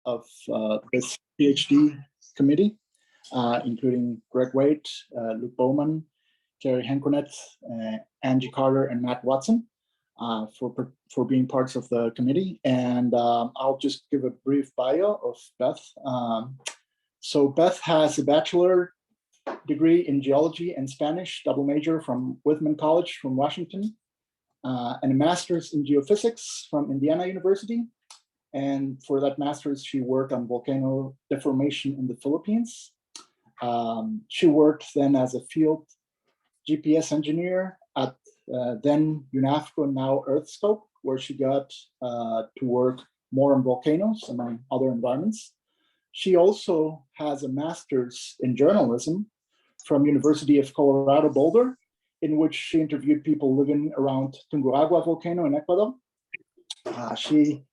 of this PhD committee, including Greg Waite, Luke Bowman, Carrie Henquinet, Angie Carter, and Matt Watson for being parts of the committee. And I'll just give a brief bio of Beth. So Beth has a bachelor degree in geology and Spanish, double major from Whitman College from Washington, and a master's in geophysics from Indiana University. And for that master's, she worked on volcano deformation in the Philippines. She worked then as a field GPS engineer at then UNAFCO, now EarthScope, where she got to work more on volcanoes among other environments. She also has a master's in journalism from University of Colorado Boulder, in which she interviewed people living around Tungurahua volcano in Ecuador. She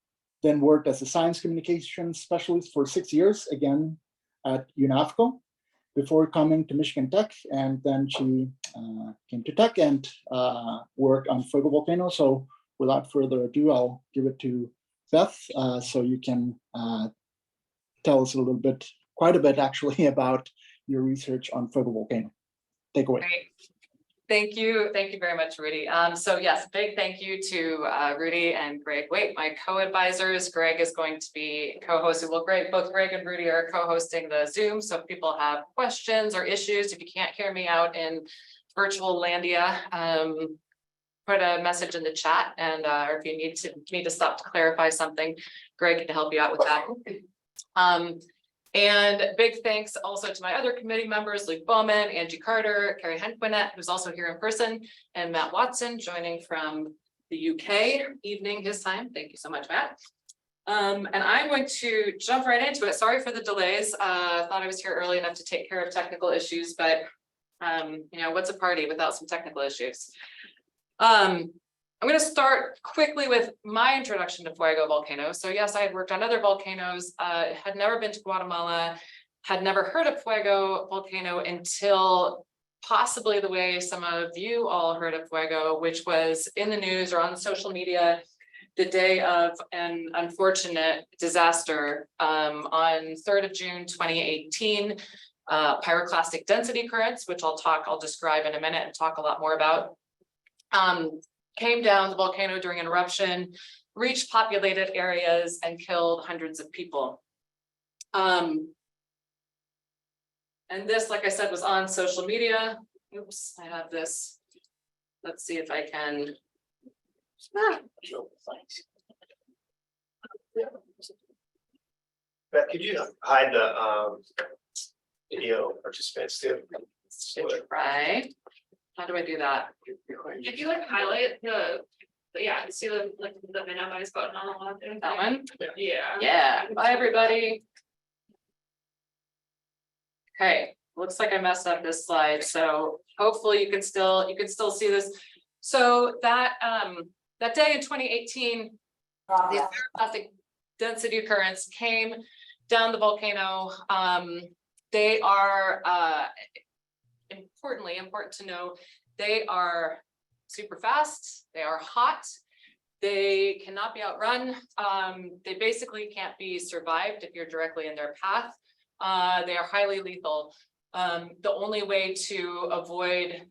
then worked as a science communications specialist for 6 years, again at UNAFCO, before coming to Michigan Tech, and then she came to Tech and worked on Fuego Volcano. So without further ado, I'll give it to Beth, so you can tell us a little bit, quite a bit actually, about your research on Fuego Volcano. Take away. Great. Thank you very much, Rudy. So yes, big thank you to Rudy and Greg Waite, my co-advisors. Greg is going to be co-hosting. Well, both Greg and Rudy are co-hosting the Zoom. So if people have questions or issues, if you can't hear me out in virtual Landia, put a message in the chat, and or if you need to stop to clarify something, Greg can help you out with that. And big thanks also to my other committee members, Luke Bowman, Angie Carter, Carrie Henquinet, who's also here in person, and Matt Watson joining from the UK, evening his time. Thank you so much, Matt. And I'm going to jump right into it. Sorry for the delays. Thought I was here early enough to take care of technical issues, but you know, what's a party without some technical issues? I'm going to start quickly with my introduction to Fuego Volcano. So yes, I had worked on other volcanoes, had never been to Guatemala, had never heard of Fuego Volcano until possibly the way some of you all heard of Fuego, which was in the news or on social media the day of an unfortunate disaster on 3rd of June, 2018, pyroclastic density currents, which I'll describe in a minute and talk a lot more about. Came down the volcano during an eruption, reached populated areas, and killed hundreds of people. And this, like I said, was on social media. Oops, I have this. Let's see if I can. Beth, could you hide the video participants too? Try. How do I do that? If you like highlight yeah, see the minimize button on the left. That one? Yeah. Yeah. Bye, everybody. Okay, looks like I messed up this slide. So hopefully you can still see this. So that day in 2018, these pyroclastic density currents came down the volcano. They are important to know, they are super fast, they are hot, they cannot be outrun, they basically can't be survived if you're directly in their path. They are highly lethal. The only way to avoid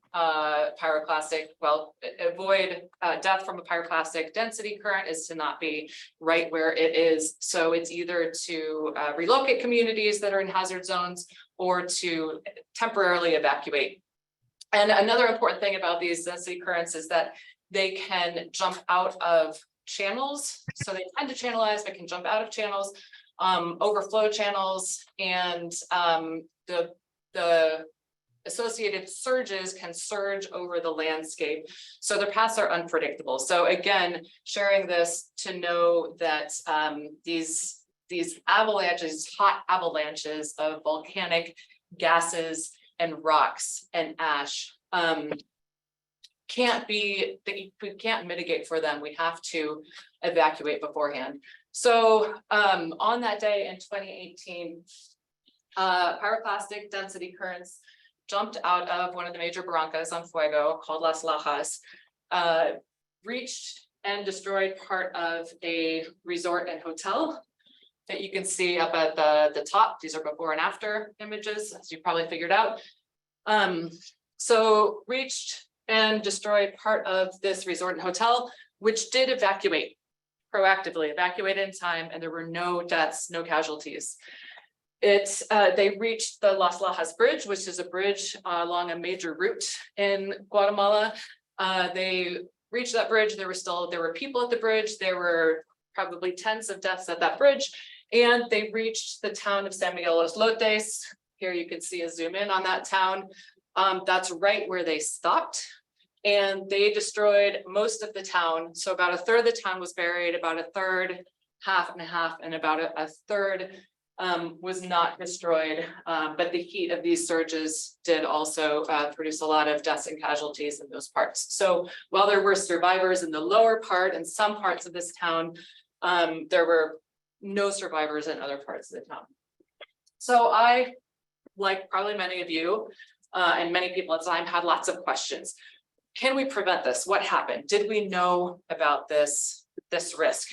death from a pyroclastic density current is to not be right where it is. So it's either to relocate communities that are in hazard zones or to temporarily evacuate. And another important thing about these density currents is that they can jump out of channels. So they tend to channelize, but can jump out of channels, overflow channels, and the associated surges can surge over the landscape. So their paths are unpredictable. So again, sharing this to know that these avalanches, hot avalanches of volcanic gases and rocks and ash we can't mitigate for them. We have to evacuate beforehand. So on that day in 2018, pyroclastic density currents jumped out of one of the major barrancas on Fuego called Las Lajas, reached and destroyed part of a resort and hotel, that you can see up at the top. These are before and after images, as you probably figured out. So reached and destroyed part of this resort and hotel, which did evacuate, proactively evacuated in time, and there were no deaths, no casualties. They reached the Las Lajas Bridge, which is a bridge along a major route in Guatemala. They reached that bridge. There were people at the bridge. There were probably tens of deaths at that bridge. And they reached the town of San Miguel Los Lotes. Here you can see a zoom in on that town. That's right where they stopped. And they destroyed most of the town. So about a third of the town was buried, about a third, half and a half, and about a third was not destroyed. But the heat of these surges did also produce a lot of deaths and casualties in those parts. So while there were survivors in the lower part and some parts of this town, there were no survivors in other parts of the town. So I, like probably many of you and many people at the time, had lots of questions. Can we prevent this? What happened? Did we know about this risk?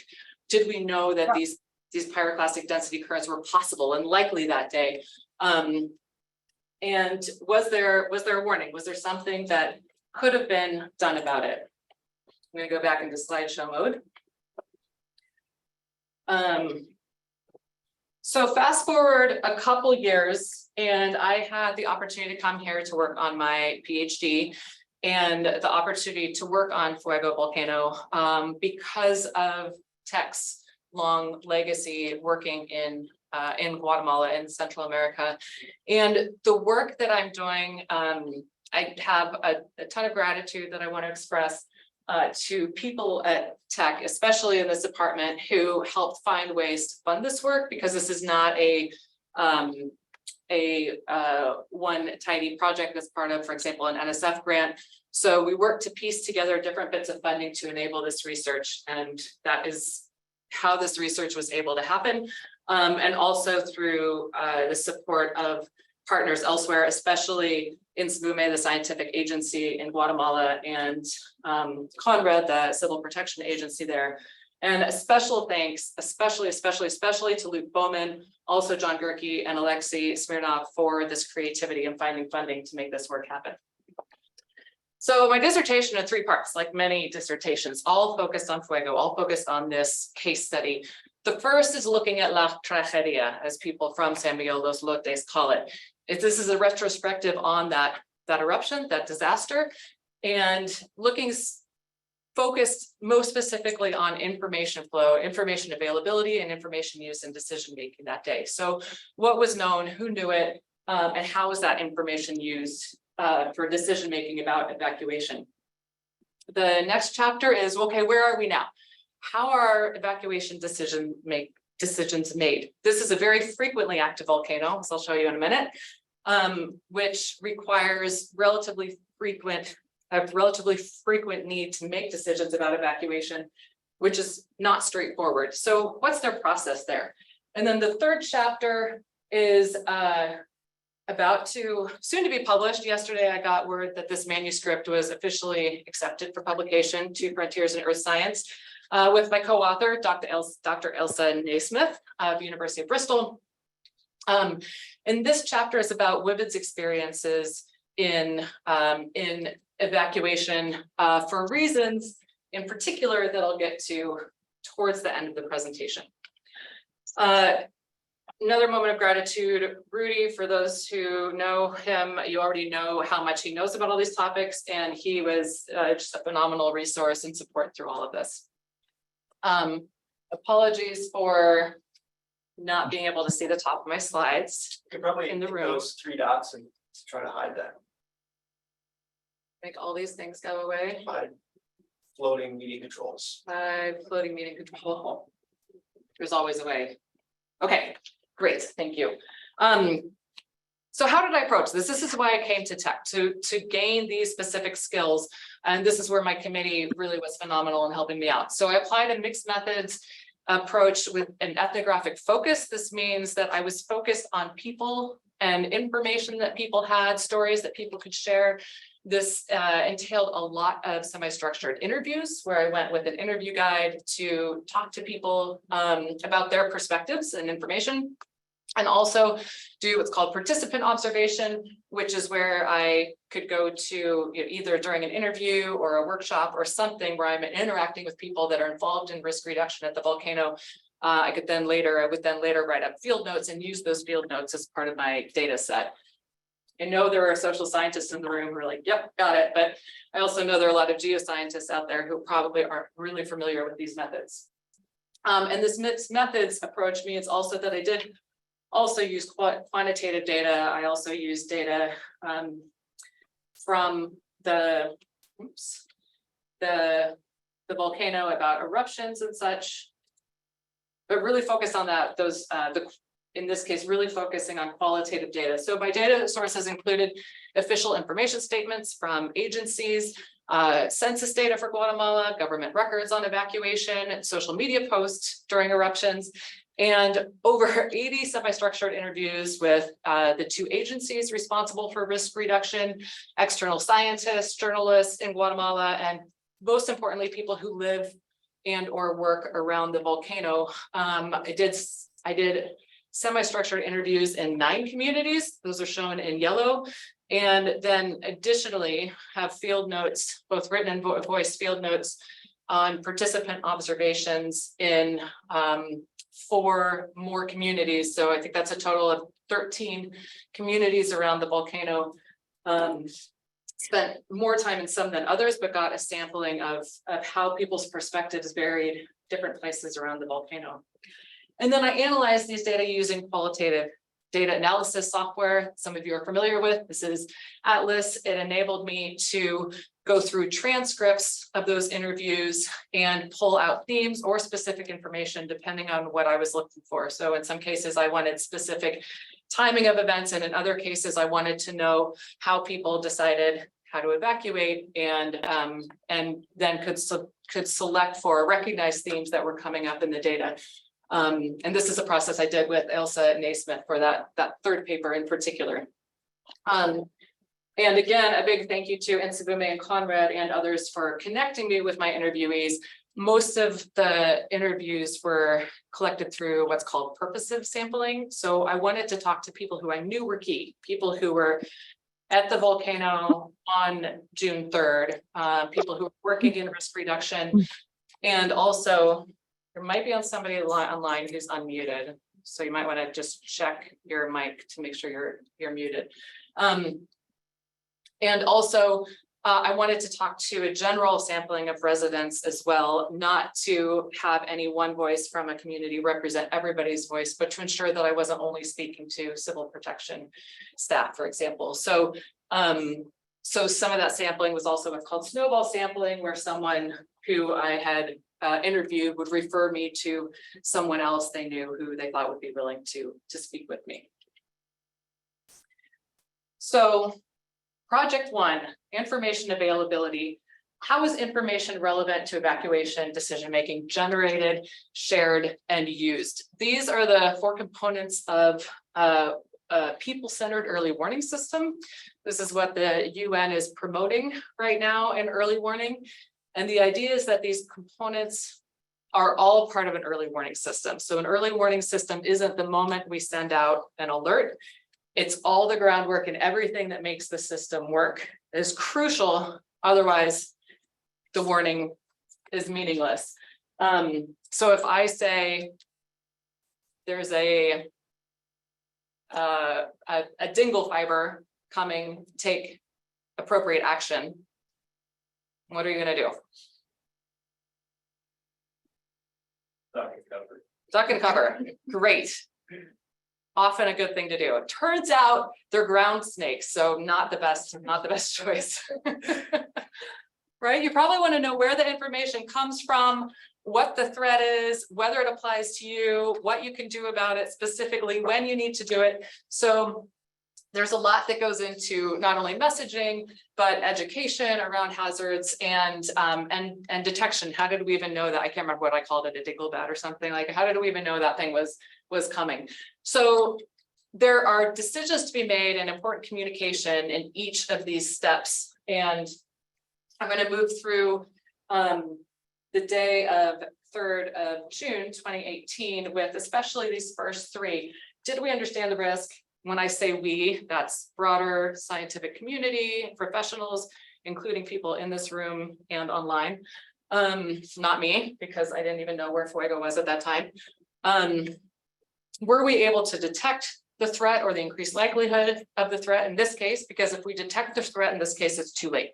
Did we know that these pyroclastic density currents were possible and likely that day? And was there a warning? Was there something that could have been done about it? I'm going to go back into slideshow mode. So fast forward a couple years, and I had the opportunity to come here to work on my PhD and the opportunity to work on Fuego Volcano because of Tech's long legacy working in Guatemala and Central America. And the work that I'm doing, I have a ton of gratitude that I want to express to people at Tech, especially in this department, who helped find ways to fund this work, because this is not a one tiny project that's part of, for example, an NSF grant. So we worked to piece together different bits of funding to enable this research, and that is how this research was able to happen, and also through the support of partners elsewhere, especially in SMUME, the scientific agency in Guatemala, and CONRAD, the civil protection agency there. And a special thanks, especially to Luke Bowman, also John Gerke and Alexei Smirnov for this creativity and finding funding to make this work happen. So my dissertation in 3 parts, like many dissertations, all focused on Fuego, all focused on this case study. The first is looking at La Tragedia, as people from San Miguel Los Lotes call it. This is a retrospective on that eruption, that disaster, and focused most specifically on information flow, information availability, and information use in decision making that day. So what was known, who knew it, and how was that information used for decision making about evacuation. The next chapter is, okay, where are we now? How are evacuation decisions made? This is a very frequently active volcano, as I'll show you in a minute, which requires relatively frequent need to make decisions about evacuation, which is not straightforward. So what's their process there? And then the third chapter is soon to be published. Yesterday, I got word that this manuscript was officially accepted for publication to Frontiers in Earth Science with my co-author, Dr. Elsa Naismith of University of Bristol. And this chapter is about women's experiences in evacuation for reasons in particular that I'll get to towards the end of the presentation. Another moment of gratitude, Rudy, for those who know him, you already know how much he knows about all these topics, and he was just a phenomenal resource and support through all of this. Apologies for not being able to see the top of my slides. You could probably in the hit room. those 3 dots and try to hide that. Make all these things go away. Hide floating media controls. Floating meeting control. There's always a way. Okay, great, thank you. So how did I approach this? This is why I came to Tech, to gain these specific skills. And this is where my committee really was phenomenal in helping me out. So I applied a mixed methods approach with an ethnographic focus. This means that I was focused on people and information that people had, stories that people could share. This entailed a lot of semi-structured interviews where I went with an interview guide to talk to people about their perspectives and information. And also do what's called participant observation, which is where I could go to either during an interview or a workshop or something where I'm interacting with people that are involved in risk reduction at the volcano. I would then later write up field notes and use those field notes as part of my data set. I know there are social scientists in the room who are like, yep, got it. But I also know there are a lot of geoscientists out there who probably aren't really familiar with these methods. And this mixed methods approach means also that I did also use quantitative data. I also used data from the volcano about eruptions and such, but really focused on that. In this case, really focusing on qualitative data. So my data sources included official information statements from agencies, census data for Guatemala, government records on evacuation, social media posts during eruptions, and over 80 semi-structured interviews with the 2 agencies responsible for risk reduction, external scientists, journalists in Guatemala, and most importantly, people who live and or work around the volcano. I did semi-structured interviews in 9 communities. Those are shown in yellow. And then additionally have field notes, both written and voice field notes on participant observations in 4 more communities. So I think that's a total of 13 communities around the volcano. Spent more time in some than others, but got a sampling of how people's perspectives varied different places around the volcano. And then I analyzed these data using qualitative data analysis software. Some of you are familiar with. This is Atlas. It enabled me to go through transcripts of those interviews and pull out themes or specific information depending on what I was looking for. So in some cases, I wanted specific timing of events, and in other cases, I wanted to know how people decided how to evacuate, and then could select for recognized themes that were coming up in the data. And this is a process I did with Elsa Naismith for that 3rd paper in particular. And again, a big thank you to Nsabume and Conrad and others for connecting me with my interviewees. Most of the interviews were collected through what's called purposive sampling. So I wanted to talk to people who I knew were key, people who were at the volcano on June 3rd, people who were working in risk reduction, and also there might be somebody online who's unmuted. So you might want to just check your mic to make sure you're muted. And also, I wanted to talk to a general sampling of residents as well, not to have any one voice from a community represent everybody's voice, but to ensure that I wasn't only speaking to civil protection staff, for example. So, so some of that sampling was also what's called snowball sampling, where someone who I had interviewed would refer me to someone else they knew who they thought would be willing to speak with me. So project 1, information availability. How is information relevant to evacuation decision-making generated, shared, and used? These are the 4 components of a people-centered early warning system. This is what the UN is promoting right now in early warning. And the idea is that these components are all part of an early warning system. So an early warning system isn't the moment we send out an alert. It's all the groundwork and everything that makes the system work. It is crucial. Otherwise, the warning is meaningless. So if I say there's a dingle fiber coming, take appropriate action, what are you going to do? Duck and cover. Great. Often a good thing to do. It turns out they're ground snakes, so not the best choice. Right? You probably want to know where the information comes from, what the threat is, whether it applies to you, what you can do about it specifically, when you need to do it. So there's a lot that goes into not only messaging, but education around hazards and detection. How did we even know that? I can't remember what I called it, a dinglebat or something. Like, how did we even know that thing was coming? So there are decisions to be made and important communication in each of these steps And I'm going to move through the day of 3rd of June, 2018, with especially these first 3. Did we understand the risk? When I say we, that's broader scientific community, professionals, including people in this room and online. Not me, because I didn't even know where Fuego was at that time. Were we able to detect the threat or the increased likelihood of the threat in this case? Because if we detect the threat in this case, it's too late.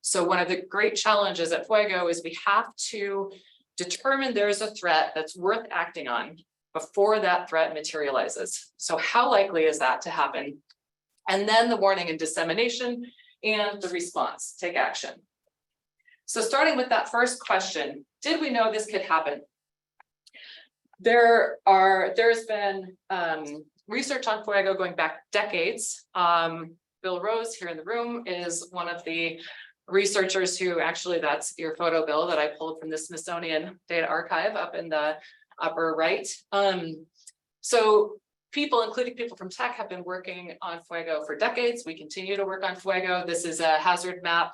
So one of the great challenges at Fuego is we have to determine there's a threat that's worth acting on before that threat materializes. So how likely is that to happen? And then the warning and dissemination and the response, take action. So starting with that first question, did we know this could happen? There's been research on Fuego going back decades. Bill Rose here in the room is one of the researchers who actually, that's your photo, Bill, that I pulled from the Smithsonian Data Archive up in the upper right. So people, including people from tech, have been working on Fuego for decades. We continue to work on Fuego. This is a hazard map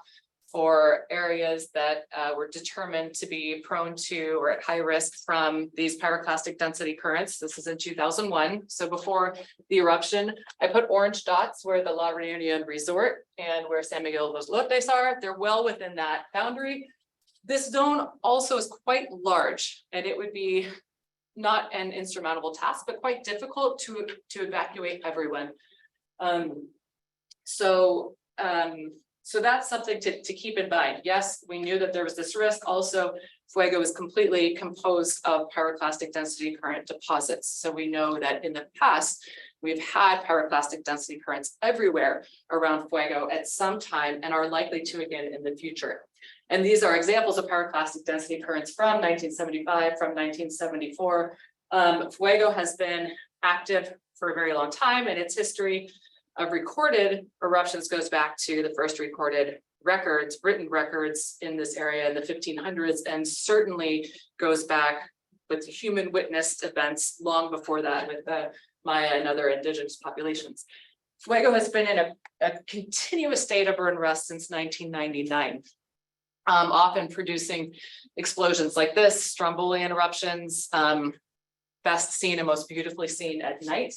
for areas that were determined to be prone to or at high risk from these pyroclastic density currents. This is in 2001. So before the eruption, I put orange dots where the La Reunion Resort and where San Miguel Los Lotes are. They're well within that boundary. This zone also is quite large, and it would be not an insurmountable task, but quite difficult to evacuate everyone. So that's something to keep in mind. Yes, we knew that there was this risk. Also, Fuego is completely composed of pyroclastic density current deposits. So we know that in the past, we've had pyroclastic density currents everywhere around Fuego at some time and are likely to again in the future. And these are examples of pyroclastic density currents from 1975, from 1974. Fuego has been active for a very long time, and its history of recorded eruptions goes back to the first recorded records, written records in this area in the 1500s, and certainly goes back with human witnessed events long before that with the Maya and other indigenous populations. Fuego has been in a continuous state of unrest since 1999, often producing explosions like this, strombolian eruptions, best seen and most beautifully seen at night.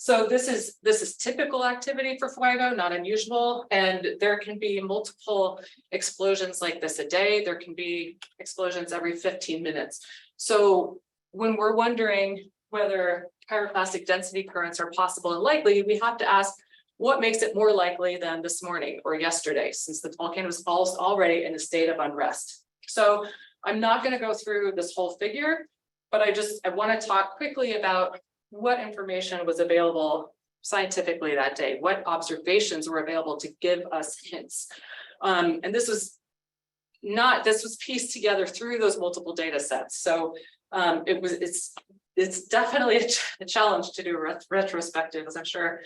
So this is typical activity for Fuego, not unusual, and there can be multiple explosions like this a day. There can be explosions every 15 minutes. So when we're wondering whether pyroclastic density currents are possible and likely, we have to ask what makes it more likely than this morning or yesterday, since the volcano is already in a state of unrest. So I'm not going to go through this whole figure, but I want to talk quickly about what information was available scientifically that day, what observations were available to give us hints. And this was pieced together through those multiple data sets. So it's definitely a challenge to do a retrospective, as I'm sure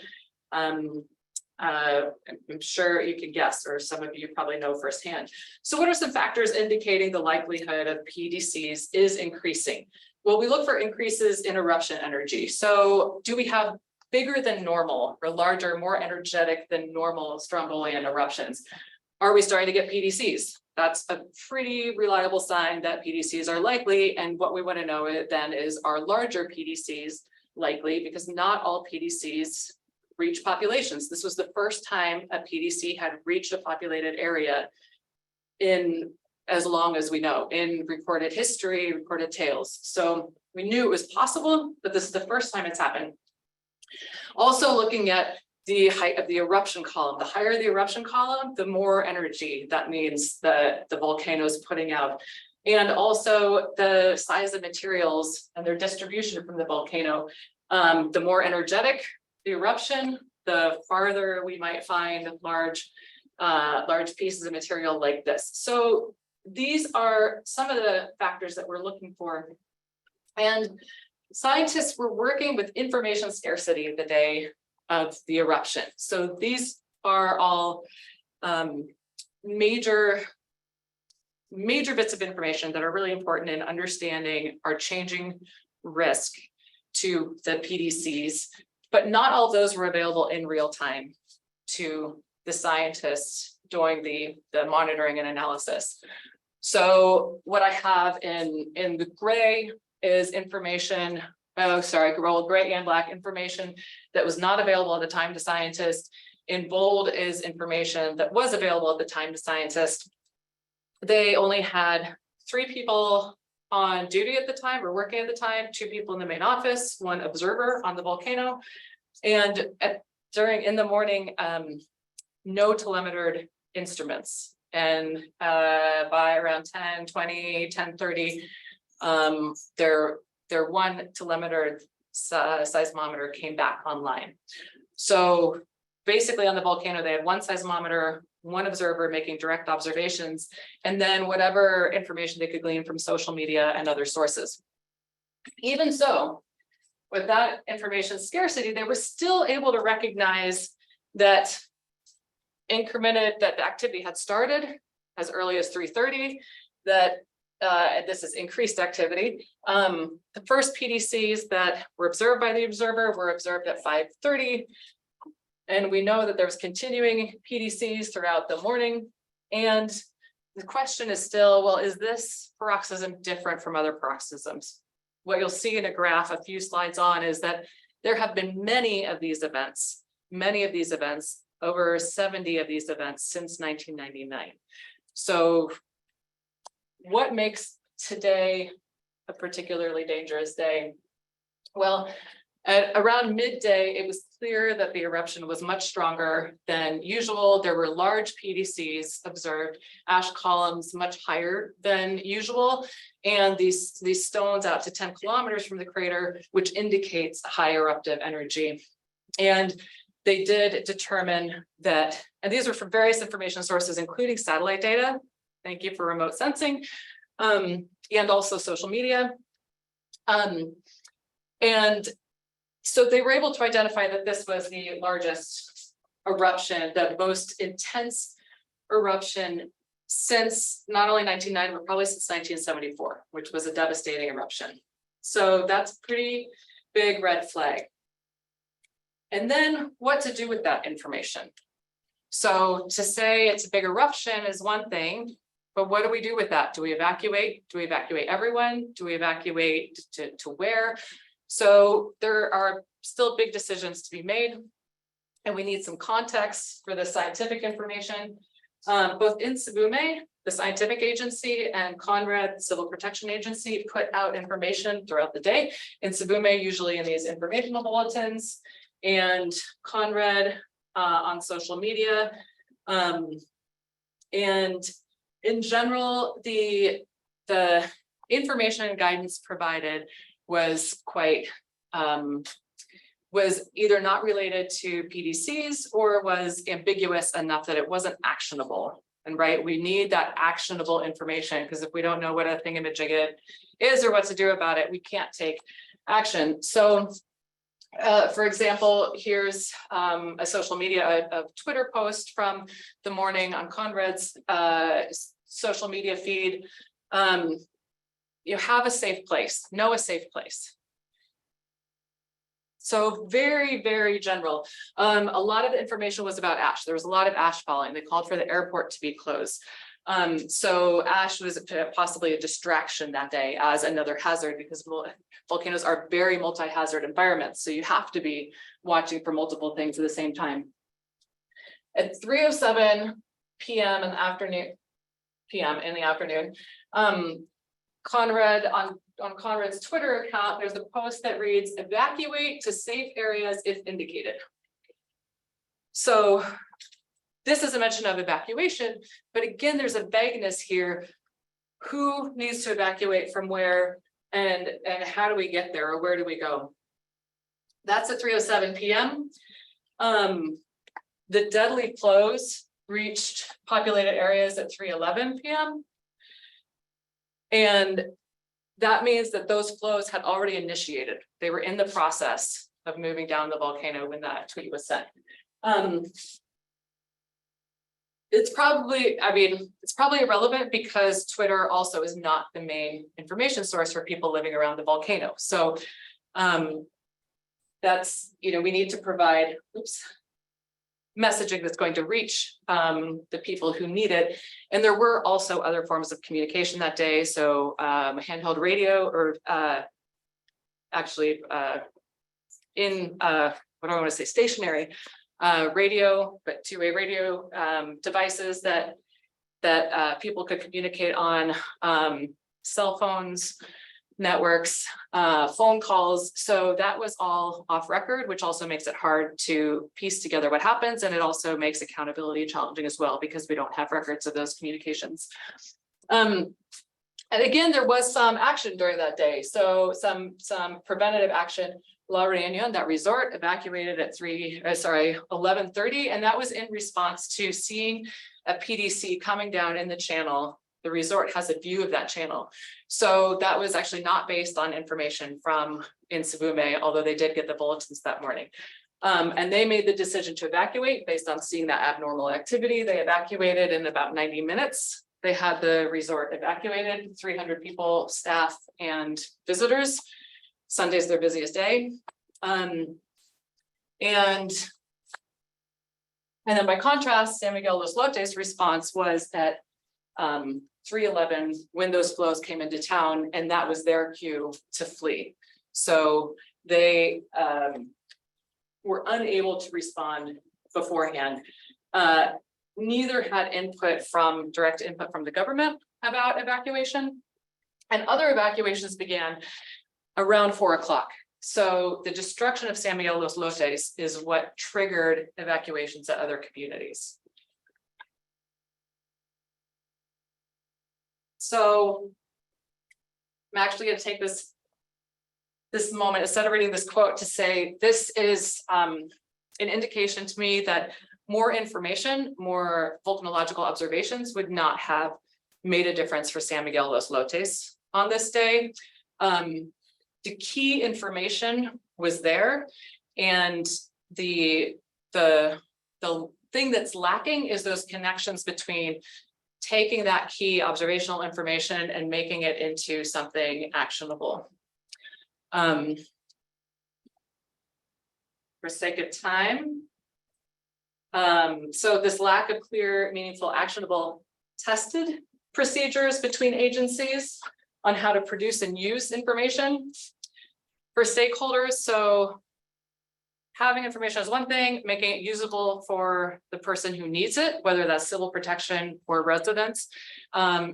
you can guess, or some of you probably know firsthand. So what are some factors indicating the likelihood of PDCs is increasing? Well, we look for increases in eruption energy. So do we have bigger than normal or larger, more energetic than normal strombolian eruptions? Are we starting to get PDCs? That's a pretty reliable sign that PDCs are likely. And what we want to know then is, are larger PDCs likely? Because not all PDCs reach populations. This was the first time a PDC had reached a populated area in as long as we know in recorded history, recorded tales. So we knew it was possible, but this is the first time it's happened. Also looking at the height of the eruption column. The higher the eruption column, the more energy that means that the volcano is putting out. And also the size of materials and their distribution from the volcano. The more energetic the eruption, the farther we might find large pieces of material like this. So these are some of the factors that we're looking for. And scientists were working with information scarcity the day of the eruption. So these are all major bits of information that are really important in understanding our changing risk to the PDCs, but not all of those were available in real time to the scientists doing the monitoring and analysis. So what I have in the gray is information, gray and black information that was not available at the time to scientists. In bold is information that was available at the time to scientists. They only had 3 people on duty at the time or working at the time, 2 people in the main office, 1 observer on the volcano. And in the morning, no telemetered instruments. And by around 10:20, 10:30, their 1 telemetered seismometer came back online. So basically on the volcano, they had 1 seismometer, 1 observer making direct observations, and then whatever information they could glean from social media and other sources. Even so, with that information scarcity, they were still able to recognize that the activity had started as early as 3:30, that this is increased activity. The first PDCs that were observed by the observer were observed at 5:30. And we know that there's continuing PDCs throughout the morning. And the question is still, well, is this paroxysm different from other paroxysms? What you'll see in a graph a few slides on is that there have been many of these events, over 70 of these events since 1999. So what makes today a particularly dangerous day? Well, at around midday, it was clear that the eruption was much stronger than usual. There were large PDCs observed, ash columns much higher than usual, and these stones out to 10 kilometers from the crater, which indicates high eruptive energy. And they did determine that, and these were from various information sources, including satellite data. Thank you for remote sensing, and also social media. And so they were able to identify that this was the largest eruption, the most intense eruption since not only 1990, but probably since 1974, which was a devastating eruption. So that's a pretty big red flag. And then what to do with that information? So to say it's a big eruption is one thing, but what do we do with that? Do we evacuate? Do we evacuate everyone? Do we evacuate to where? So there are still big decisions to be made, and we need some context for the scientific information. Both in Sabume, the scientific agency, and Conrad, the Civil Protection Agency, put out information throughout the day. In Sabume, usually in these informational bulletins, and Conrad on social media. And in general, the information and guidance provided was quite, was either not related to PDCs or was ambiguous enough that it wasn't actionable. And right, we need that actionable information, because if we don't know what a thingamajig is or what to do about it, we can't take action. So for example, here's a social media, a Twitter post from the morning on Conrad's social media feed. You have a safe place, know a safe place. So very, very general. A lot of the information was about ash. There was a lot of ash falling. They called for the airport to be closed. So ash was possibly a distraction that day as another hazard, because volcanoes are very multi-hazard environments. So you have to be watching for multiple things at the same time. At 3:07 p.m. in the afternoon, Conrad on Conrad's Twitter account, there's a post that reads, "Evacuate to safe areas if indicated." So this is a mention of evacuation, but again, there's a vagueness here. Who needs to evacuate from where, and how do we get there, or where do we go? That's at 3:07 p.m. The deadly flows reached populated areas at 3:11 p.m. And that means that those flows had already initiated. They were in the process of moving down the volcano when that tweet was sent. It's probably irrelevant because Twitter also is not the main information source for people living around the volcano. So that's, we need to provide, messaging that's going to reach the people who need it. And there were also other forms of communication that day. So handheld radio, or actually in what do I want to say, stationary radio, but two-way radio devices that people could communicate on, cell phones, networks, phone calls. So that was all off record, which also makes it hard to piece together what happens. And it also makes accountability challenging as well, because we don't have records of those communications. And again, there was some action during that day. So some preventative action. La Reunion, that resort, evacuated at 11:30. And that was in response to seeing a PDC coming down in the channel. The resort has a view of that channel. So that was actually not based on information from Insivume, although they did get the bulletins that morning. And they made the decision to evacuate based on seeing that abnormal activity. They evacuated in about 90 minutes. They had the resort evacuated, 300 people, staff, and visitors. Sunday's their busiest day. And then by contrast, San Miguel Los Lotes' response was at 3:11 when those flows came into town, and that was their cue to flee. So they were unable to respond beforehand. Neither had direct input from the government about evacuation, and other evacuations began around 4 o'clock. So the destruction of San Miguel Los Lotes is what triggered evacuations at other communities. So I'm actually going to take this moment, instead of reading this quote, to say this is an indication to me that more information, more volcanological observations would not have made a difference for San Miguel Los Lotes on this day. The key information was there, and the thing that's lacking is those connections between taking that key observational information and making it into something actionable. For sake of time, so this lack of clear, meaningful, actionable, tested procedures between agencies on how to produce and use information for stakeholders. So having information is one thing, making it usable for the person who needs it, whether that's civil protection or residents,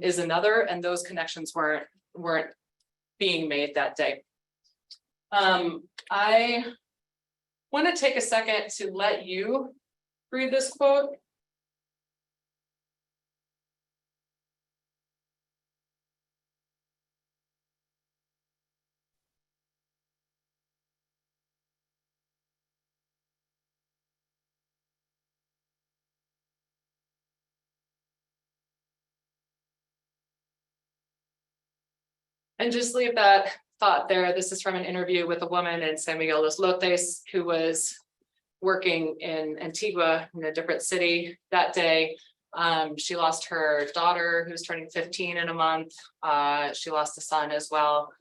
is another, and those connections weren't being made that day. I want to take a second to let you read this quote. And just leave that thought there. This is from an interview with a woman in San Miguel Los Lotes who was working in Antigua, in a different city that day. She lost her daughter, who's turning 15 in a month. She lost a son as well.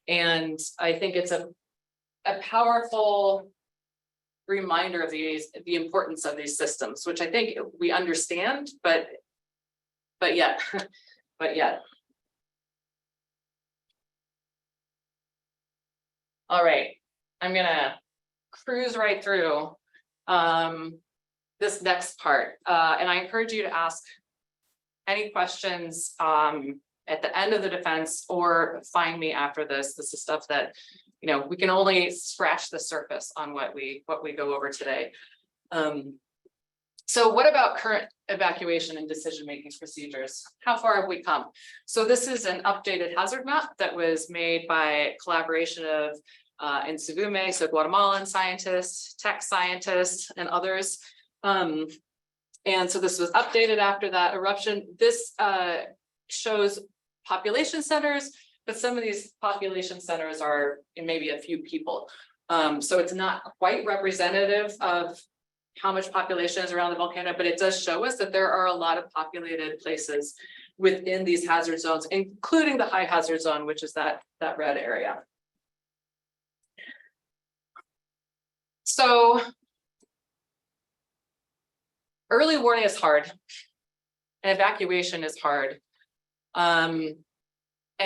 And I think it's a powerful reminder of the importance of these systems, which I think we understand, but yet. All right, I'm gonna cruise right through this next part. And I encourage you to ask any questions at the end of the defense, or find me after this. This is stuff that, we can only scratch the surface on what we go over today. So what about current evacuation and decision-making procedures? How far have we come? So this is an updated hazard map that was made by collaboration of Insivume, so Guatemalan scientists, tech scientists, and others. And so this was updated after that eruption. This shows population centers, but some of these population centers are maybe a few people. So it's not quite representative of how much population is around the volcano, but it does show us that there are a lot of populated places within these hazard zones, including the high hazard zone, which is that red area. So early warning is hard. And evacuation is hard. And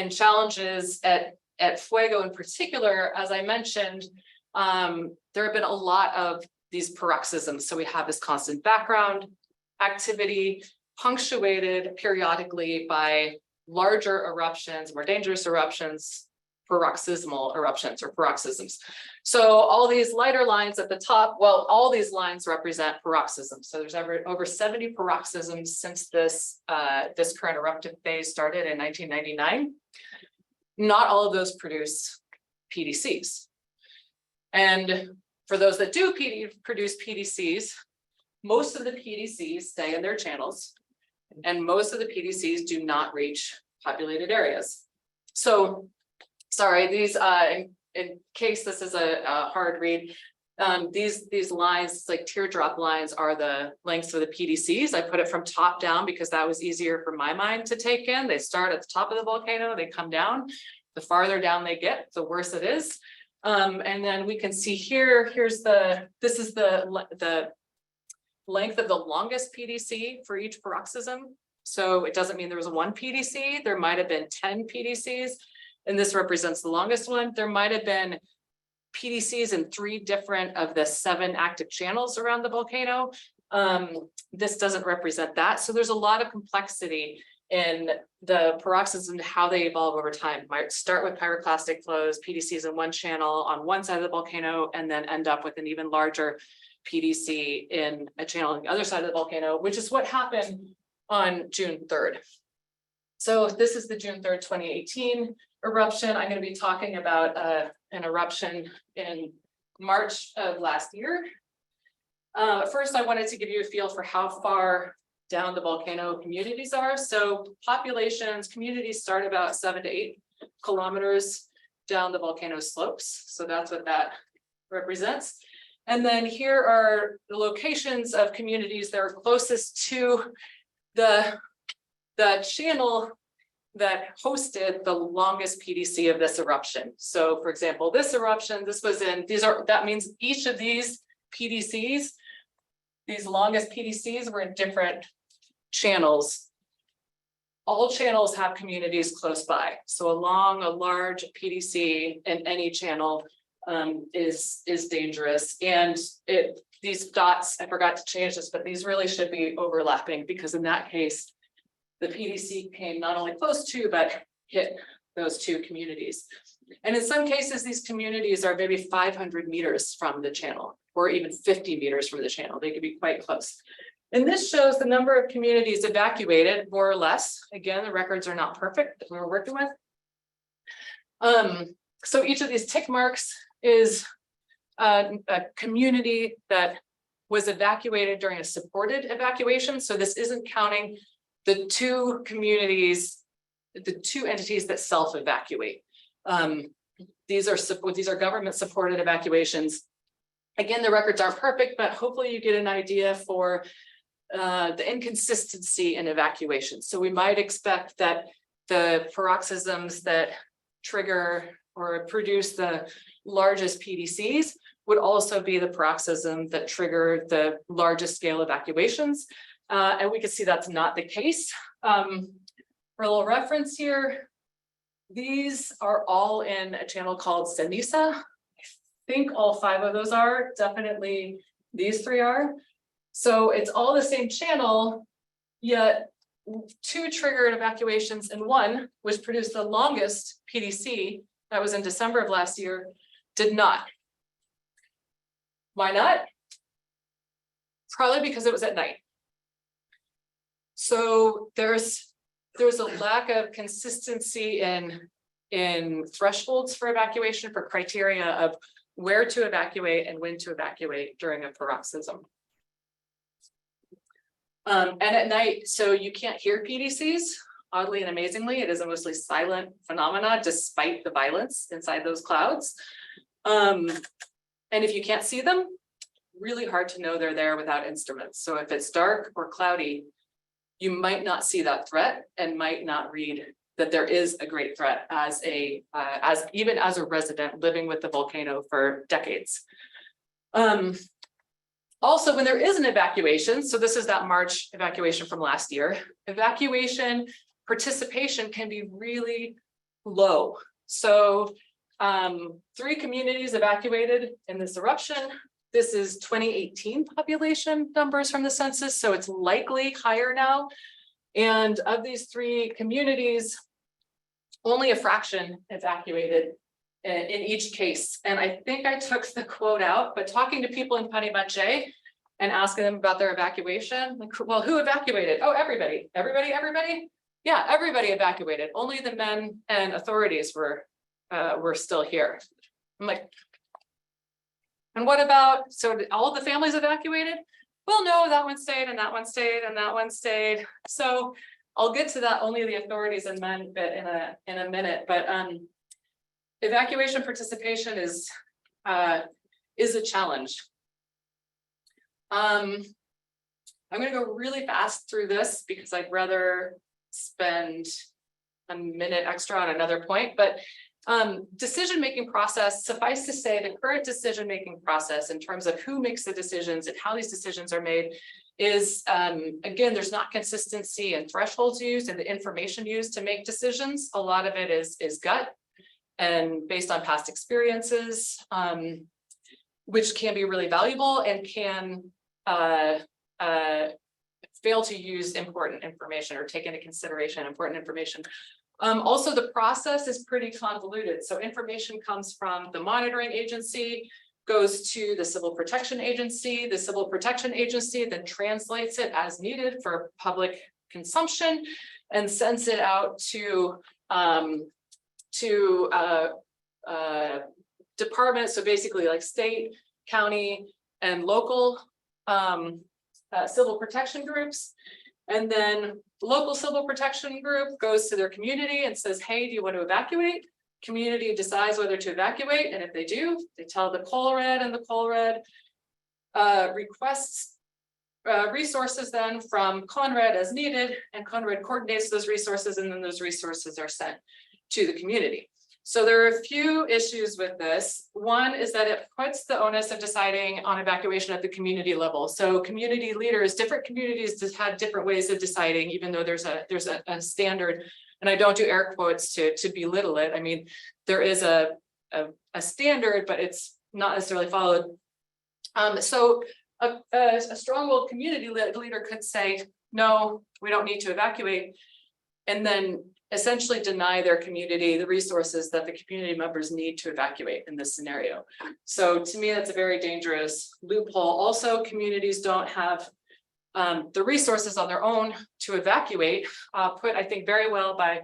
challenges at Fuego in particular, as I mentioned, there have been a lot of these paroxysms. So we have this constant background activity punctuated periodically by larger eruptions, more dangerous eruptions, paroxysmal eruptions or paroxysms. So all these lighter lines at the top, well, all these lines represent paroxysms. So there's over 70 paroxysms since this current eruptive phase started in 1999. Not all of those produce PDCs. And for those that do produce PDCs, most of the PDCs stay in their channels, and most of the PDCs do not reach populated areas. So, sorry, these in case this is a hard read, these lines, like teardrop lines, are the lengths of the PDCs. I put it from top down because that was easier for my mind to take in. They start at the top of the volcano, they come down. The farther down they get, the worse it is. And then we can see here, this is the length of the longest PDC for each paroxysm. So it doesn't mean there was one PDC, there might have been 10 PDCs, and this represents the longest one. There might have been PDCs in 3 different of the 7 active channels around the volcano. This doesn't represent that. So there's a lot of complexity in the paroxysms and how they evolve over time. Might start with pyroclastic flows, PDCs in one channel on one side of the volcano, and then end up with an even larger PDC in a channel on the other side of the volcano, which is what happened on June 3rd. So this is the June 3rd, 2018 eruption. I'm going to be talking about an eruption in March of last year. First, I wanted to give you a feel for how far down the volcano communities are. So populations, communities start about 7 to 8 kilometers down the volcano slopes. So that's what that represents. And then here are the locations of communities that are closest to the channel that hosted the longest PDC of this eruption. So for example, this eruption, that means each of these PDCs, these longest PDCs were in different channels. All channels have communities close by. So along a large PDC in any channel is dangerous. And these dots, I forgot to change this, but these really should be overlapping, because in that case, the PDC came not only close to, but hit those 2 communities. And in some cases, these communities are maybe 500 meters from the channel, or even 50 meters from the channel. They could be quite close. And this shows the number of communities evacuated, more or less. Again, the records are not perfect that we were working with. So each of these tick marks is a community that was evacuated during a supported evacuation. So this isn't counting the 2 communities, the 2 entities that self-evacuate. These are government-supported evacuations. Again, the records aren't perfect, but hopefully you get an idea for the inconsistency in evacuation. So we might expect that the paroxysms that trigger or produce the largest PDCs would also be the paroxysm that trigger the largest scale evacuations. And we can see that's not the case. For a little reference here, these are all in a channel called Ceniza. I think all 5 of those are, definitely these 3 are. So it's all the same channel, yet 2 triggered evacuations and 1, which produced the longest PDC, that was in December of last year, did not. Why not? Probably because it was at night. So there's a lack of consistency in thresholds for evacuation, for criteria of where to evacuate and when to evacuate during a paroxysm. And at night, so you can't hear PDCs. Oddly and amazingly, it is a mostly silent phenomena despite the violence inside those clouds. And if you can't see them, really hard to know they're there without instruments. So if it's dark or cloudy, you might not see that threat and might not read that there is a great threat even as a resident living with the volcano for decades. Also, when there is an evacuation, so this is that March evacuation from last year, evacuation participation can be really low. So 3 communities evacuated in this eruption. This is 2018 population numbers from the census, so it's likely higher now. And of these 3 communities, only a fraction evacuated in each case. And I think I took the quote out, but talking to people in Panimache and asking them about their evacuation, like, well, who evacuated? Oh, everybody. Yeah, everybody evacuated. Only the men and authorities were still here. I'm like, and what about, so all the families evacuated? Well, no, that one stayed and that one stayed and that one stayed. So I'll get to that, only the authorities and men bit in a minute, but evacuation participation is a challenge. I'm going to go really fast through this because I'd rather spend a minute extra on another point, but decision-making process, suffice to say, the current decision-making process in terms of who makes the decisions and how these decisions are made is, again, there's not consistency in thresholds used and the information used to make decisions. A lot of it is gut and based on past experiences, which can be really valuable and can fail to use important information or take into consideration important information. Also, the process is pretty convoluted. So information comes from the monitoring agency, goes to the Civil Protection Agency. The Civil Protection Agency then translates it as needed for public consumption and sends it out to departments. So basically like state, county, and local civil protection groups. And then the local civil protection group goes to their community and says, hey, do you want to evacuate? Community decides whether to evacuate. And if they do, they tell the Colred, and the Colred requests resources then from Conrad as needed, and Conrad coordinates those resources, and then those resources are sent to the community. So there are a few issues with this. One is that it puts the onus of deciding on evacuation at the community level. So community leaders, different communities just had different ways of deciding, even though there's a standard, and I don't do air quotes to belittle it. I mean, there is a standard, but it's not necessarily followed. So a strong-willed community leader could say, no, we don't need to evacuate, and then essentially deny their community the resources that the community members need to evacuate in this scenario. So to me, that's a very dangerous loophole. Also, communities don't have the resources on their own to evacuate, put, I think, very well by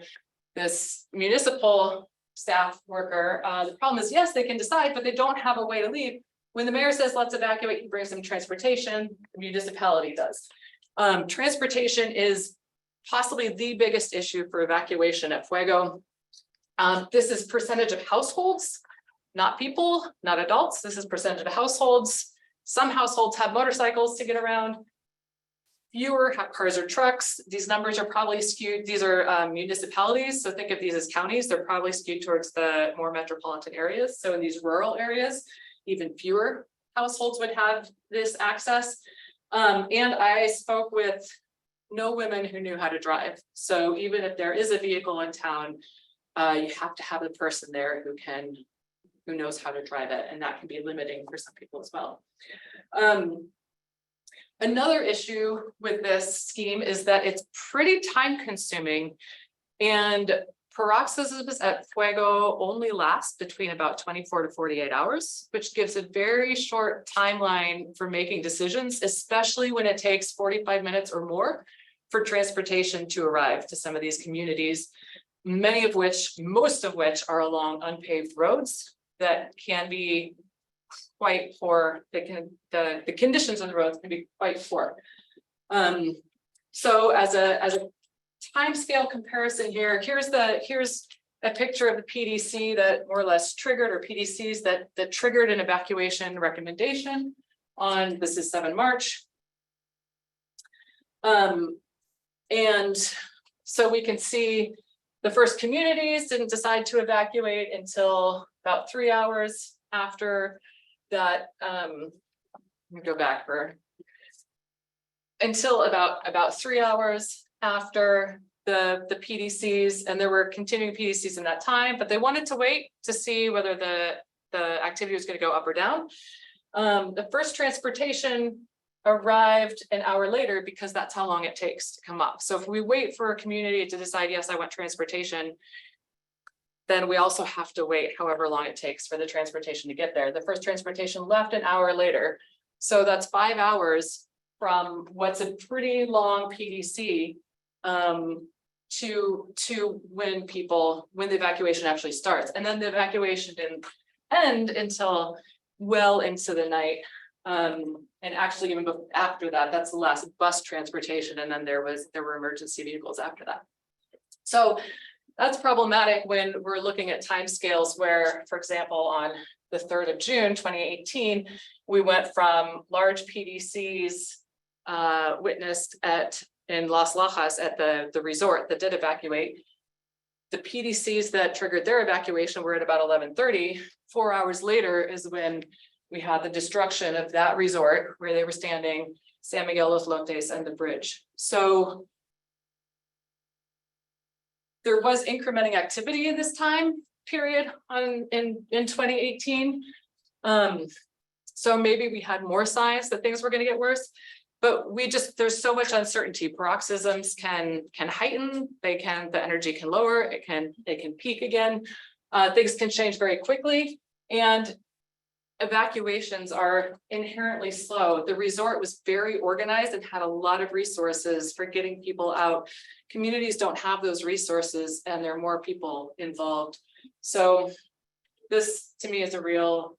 this municipal staff worker. The problem is, yes, they can decide, but they don't have a way to leave. When the mayor says, let's evacuate, he brings them transportation, the municipality does. Transportation is possibly the biggest issue for evacuation at Fuego. This is percentage of households, not people, not adults. This is percentage of households. Some households have motorcycles to get around. Fewer have cars or trucks. These numbers are probably skewed. These are municipalities. So think of these as counties. They're probably skewed towards the more metropolitan areas. So in these rural areas, even fewer households would have this access. And I spoke with no women who knew how to drive. So even if there is a vehicle in town, you have to have the person there who knows how to drive it. And that can be limiting for some people as well. Another issue with this scheme is that it's pretty time consuming, and paroxysms at Fuego only last between about 24 to 48 hours, which gives a very short timeline for making decisions, especially when it takes 45 minutes or more for transportation to arrive to some of these communities, most of which are along unpaved roads that can be quite poor. The conditions on the roads can be quite poor. So as a timescale comparison here, here's a picture of the PDC that more or less triggered, or PDCs that triggered an evacuation recommendation on, this is 7 March. And so we can see the first communities didn't decide to evacuate until about 3 hours after that me go back for until about 3 hours after the PDCs, and there were continuing PDCs in that time, but they wanted to wait to see whether the activity was going to go up or down. The first transportation arrived an hour later because that's how long it takes to come up. So if we wait for a community to decide, yes, I want transportation, then we also have to wait however long it takes for the transportation to get there. The first transportation left an hour later. So that's 5 hours from what's a pretty long PDC to when the evacuation actually starts. And then the evacuation didn't end until well into the night. And actually even after that, that's the last bus transportation. And then there were emergency vehicles after that. So that's problematic when we're looking at timescales where, for example, on the 3rd of June, 2018, we went from large PDCs witnessed in Las Lajas at the resort that did evacuate. The PDCs that triggered their evacuation were at about 11:30. 4 hours later is when we had the destruction of that resort where they were standing, San Miguel Los Lotes and the bridge. So there was incrementing activity in this time period in 2018. So maybe we had more signs that things were going to get worse, but there's so much uncertainty. Paroxysms can heighten, the energy can lower, it can peak again. Things can change very quickly, and evacuations are inherently slow. The resort was very organized and had a lot of resources for getting people out. Communities don't have those resources, and there are more people involved. So this to me is a real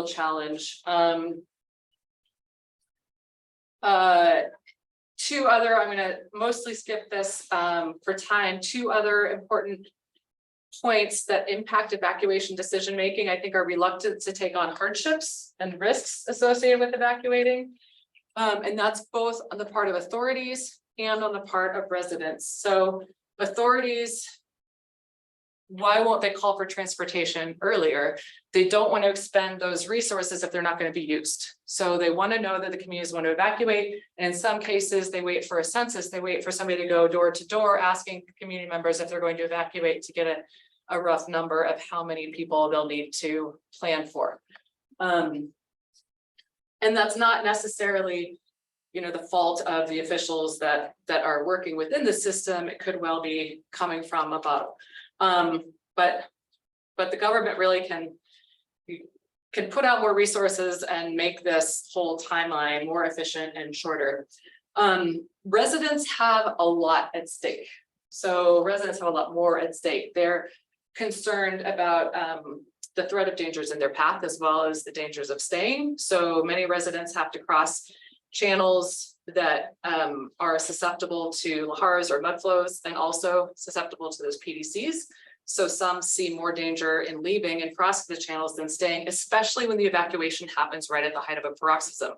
challenge. Two other, I'm going to mostly skip this for time. Two other important points that impact evacuation decision making, I think, are reluctant to take on hardships and risks associated with evacuating. And that's both on the part of authorities and on the part of residents. So authorities, why won't they call for transportation earlier? They don't want to expend those resources if they're not going to be used. So they want to know that the communities want to evacuate. And in some cases, they wait for a census. They wait for somebody to go door to door asking community members if they're going to evacuate to get a rough number of how many people they'll need to plan for. And that's not necessarily, the fault of the officials that are working within the system. It could well be coming from above. But the government really can put out more resources and make this whole timeline more efficient and shorter. Residents have a lot at stake. So residents have a lot more at stake. They're concerned about the threat of dangers in their path, as well as the dangers of staying. So many residents have to cross channels that are susceptible to lahars or mud flows, and also susceptible to those PDCs. So some see more danger in leaving and crossing the channels than staying, especially when the evacuation happens right at the height of a paroxysm.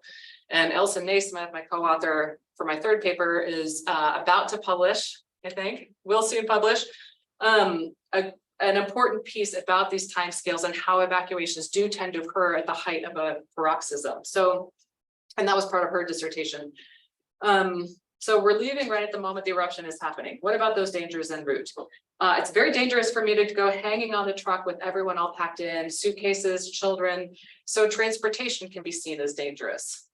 And Elsa Naismith, my co-author for my third paper, is about to publish, I think, will soon publish, an important piece about these timescales and how evacuations do tend to occur at the height of a paroxysm. So, and that was part of her dissertation. So we're leaving right at the moment the eruption is happening. What about those dangers en route? It's very dangerous for me to go hanging on the truck with everyone all packed in, suitcases, children. So transportation can be seen as dangerous.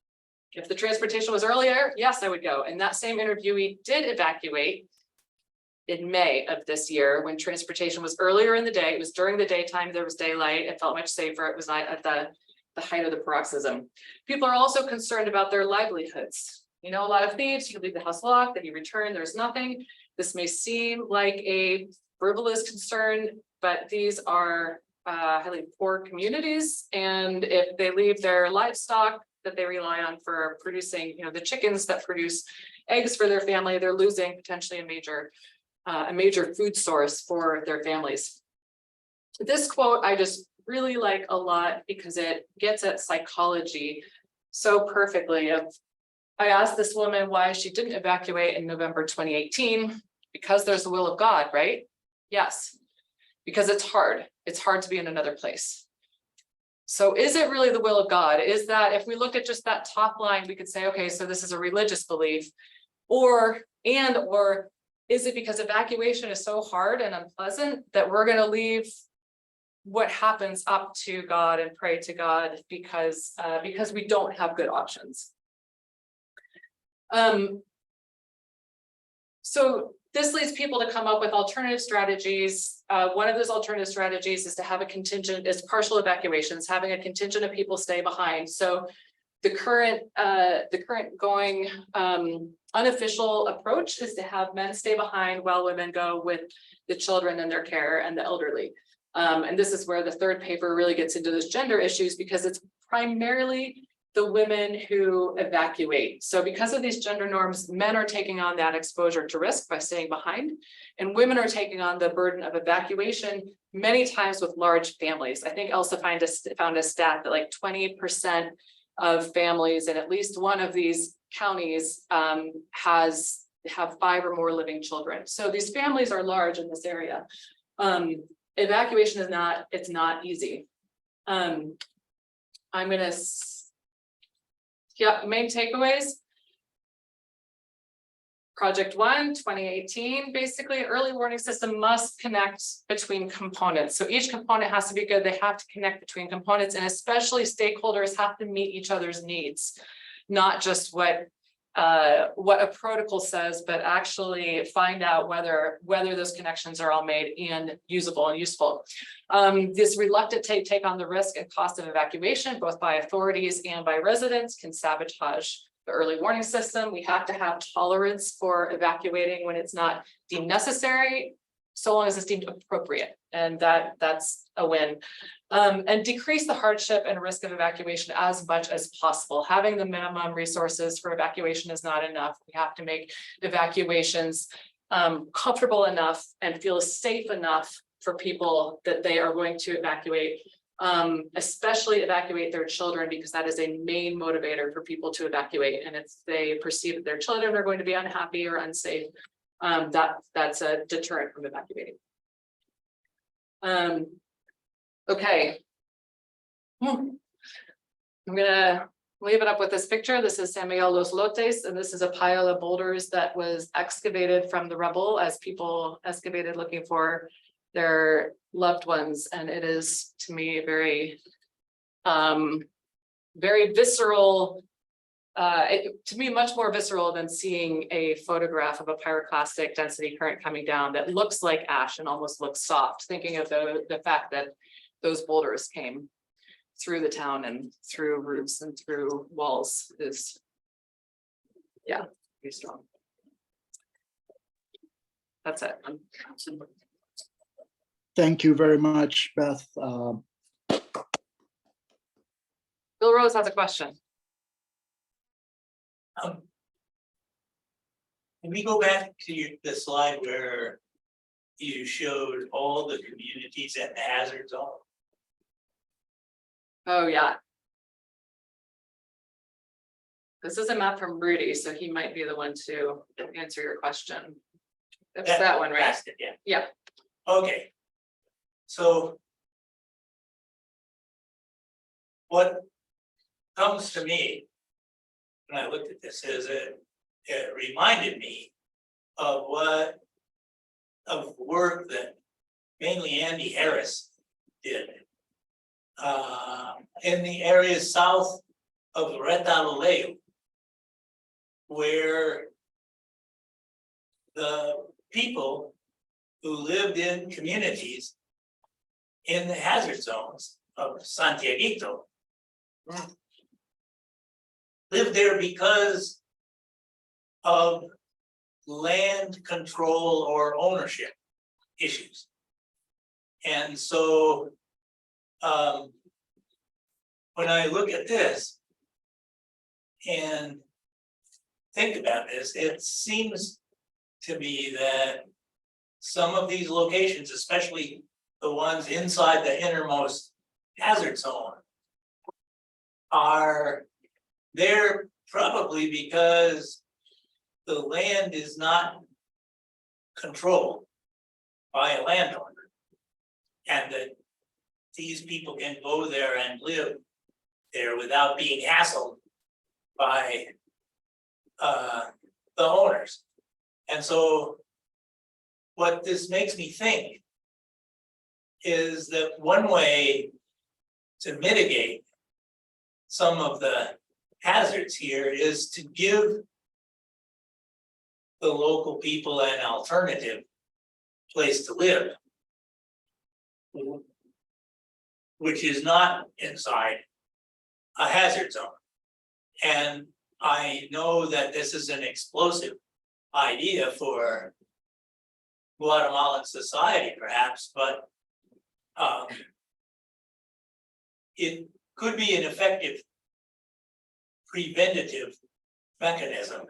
If the transportation was earlier, yes, I would go. And that same interviewee did evacuate in May of this year when transportation was earlier in the day. It was during the daytime, there was daylight. It felt much safer. It was not at the height of the paroxysm. People are also concerned about their livelihoods. A lot of thieves, you leave the house locked, then you return, there's nothing. This may seem like a frivolous concern, but these are highly poor communities. And if they leave their livestock that they rely on for producing, the chickens that produce eggs for their family, they're losing potentially a major food source for their families. This quote I just really like a lot because it gets at psychology so perfectly. I asked this woman why she didn't evacuate in November 2018, because there's the will of God, right? Yes, because it's hard. It's hard to be in another place. So is it really the will of God? Is that if we look at just that top line, we could say, okay, so this is a religious belief, or is it because evacuation is so hard and unpleasant that we're going to leave what happens up to God and pray to God because we don't have good options? So this leads people to come up with alternative strategies. One of those alternative strategies is to have a contingent, is partial evacuations, having a contingent of people stay behind. So the current going unofficial approach is to have men stay behind while women go with the children in their care and the elderly. And this is where the third paper really gets into those gender issues, because it's primarily the women who evacuate. So because of these gender norms, men are taking on that exposure to risk by staying behind, and women are taking on the burden of evacuation, many times with large families. I think Elsa found a stat that like 20% of families in at least one of these counties have 5 or more living children. So these families are large in this area. Evacuation is not easy. I'm gonna. Yeah, main takeaways. Project 1, 2018, basically early warning system must connect between components. So each component has to be good. They have to connect between components, and especially stakeholders have to meet each other's needs, not just what a protocol says, but actually find out whether those connections are all made and usable and useful. This reluctant take on the risk and cost of evacuation, both by authorities and by residents, can sabotage the early warning system. We have to have tolerance for evacuating when it's not deemed necessary, so long as it's deemed appropriate, and that's a win. And decrease the hardship and risk of evacuation as much as possible. Having the minimum resources for evacuation is not enough. We have to make evacuations comfortable enough and feel safe enough for people that they are going to evacuate, especially evacuate their children, because that is a main motivator for people to evacuate. And if they perceive that their children are going to be unhappy or unsafe, that's a deterrent from evacuating. Okay. I'm gonna leave it up with this picture. This is San Miguel Los Lotes, and this is a pile of boulders that was excavated from the rubble as people excavated looking for their loved ones. And it is, to me, very visceral. To me, much more visceral than seeing a photograph of a pyroclastic density current coming down that looks like ash and almost looks soft, thinking of the fact that those boulders came through the town and through roofs and through walls is, yeah, pretty strong. That's it. Thank you very much, Beth. Bill Rose has a question. Can we go back to the slide where you showed all the communities at the hazard zone? Oh, yeah. This is a map from Rudy, so he might be the one to answer your question. That's that one, right? That's it, yeah. Yeah. Okay. So what comes to me when I looked at this is it reminded me of work that mainly Andy Harris did in the areas south of Retaloleo, where the people who lived in communities in the hazard zones of Santiaguito lived there because of land control or ownership issues. And so when I look at this and think about this, it seems to me that some of these locations, especially the ones inside the innermost hazard zone, are there probably because the land is not controlled by a landowner, and that these people can go there and live there without being hassled by the owners. And so what this makes me think is that one way to mitigate some of the hazards here is to give the local people an alternative place to live, which is not inside a hazard zone. And I know that this is an explosive idea for Guatemalan society, perhaps, but it could be an effective preventative mechanism.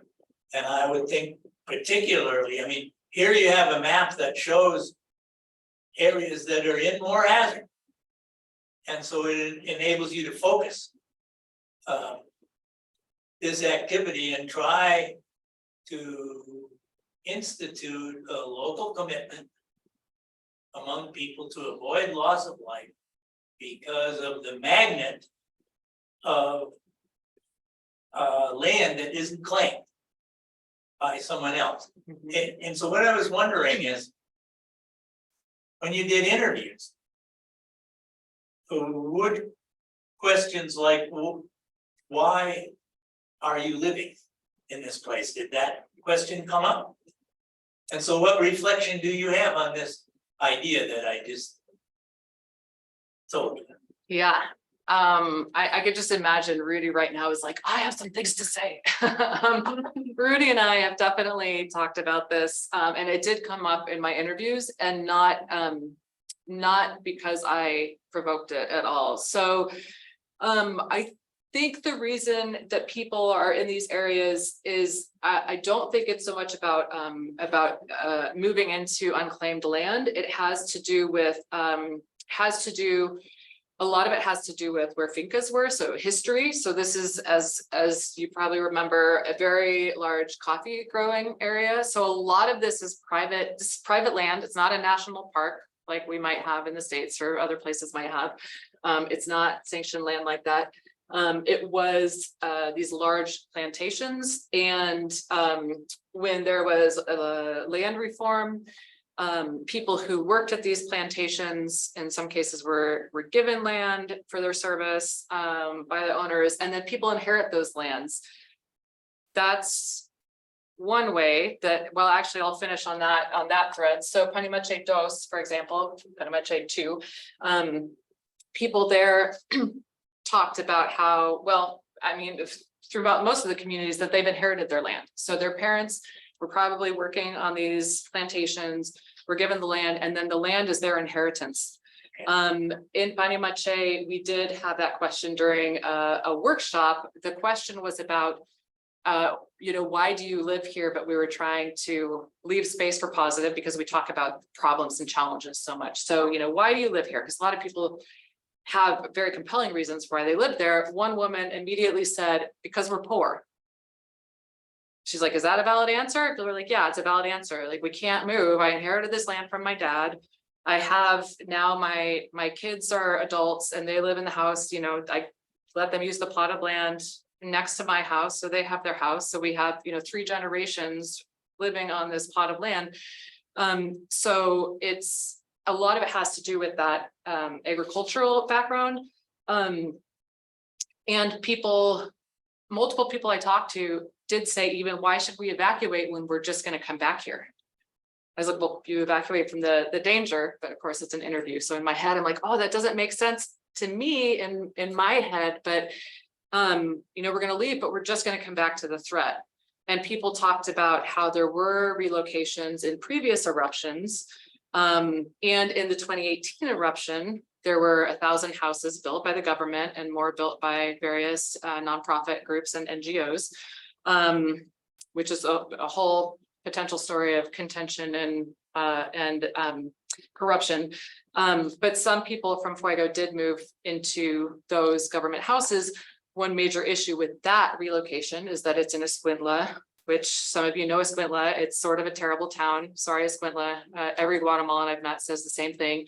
And I would think particularly, I mean, here you have a map that shows areas that are in more hazard. And so it enables you to focus this activity and try to institute a local commitment among people to avoid loss of life because of the magnet of land that isn't claimed by someone else. And so what I was wondering is, when you did interviews, would questions like, well, why are you living in this place? Did that question come up? And so what reflection do you have on this idea that I just told you? Yeah, I could just imagine Rudy right now is like, I have some things to say. Rudy and I have definitely talked about this, and it did come up in my interviews, and not because I provoked it at all. So I think the reason that people are in these areas is I don't think it's so much about moving into unclaimed land. It has to do with a lot of it has to do with where fincas were, so history. So this is, as you probably remember, a very large coffee growing area. So a lot of this is private land. It's not a national park like we might have in the States or other places might have. It's not sanctioned land like that. It was these large plantations, and when there was a land reform, people who worked at these plantations in some cases were given land for their service by the owners, and then people inherit those lands. That's one way that, well, actually I'll finish on that thread. So Panimache Dos, for example, Panimache 2, people there talked about how, well, I mean, throughout most of the communities that they've inherited their land. So their parents were probably working on these plantations, were given the land, and then the land is their inheritance. In Panimache, we did have that question during a workshop. The question was about, why do you live here? But we were trying to leave space for positive because we talk about problems and challenges so much. So, why do you live here? Because a lot of people have very compelling reasons why they live there. One woman immediately said, because we're poor. She's like, is that a valid answer? People were like, yeah, it's a valid answer. Like, we can't move. I inherited this land from my dad. I have now my kids are adults and they live in the house. I let them use the plot of land next to my house. So they have their house. So we have, 3 generations living on this plot of land. So it's, a lot of it has to do with that agricultural background. And multiple people I talked to did say, even, why should we evacuate when we're just going to come back here? I was like, well, you evacuate from the danger, but of course it's an interview. So in my head, I'm like, oh, that doesn't make sense to me in my head, but we're going to leave, but we're just going to come back to the threat. And people talked about how there were relocations in previous eruptions. And in the 2018 eruption, there were 1,000 houses built by the government and more built by various nonprofit groups and NGOs, which is a whole potential story of contention and corruption. But some people from Fuego did move into those government houses. One major issue with that relocation is that it's in Escuintla, which some of you know Escuintla. It's sort of a terrible town. Sorry, Escuintla. Every Guatemalan I've met says the same thing.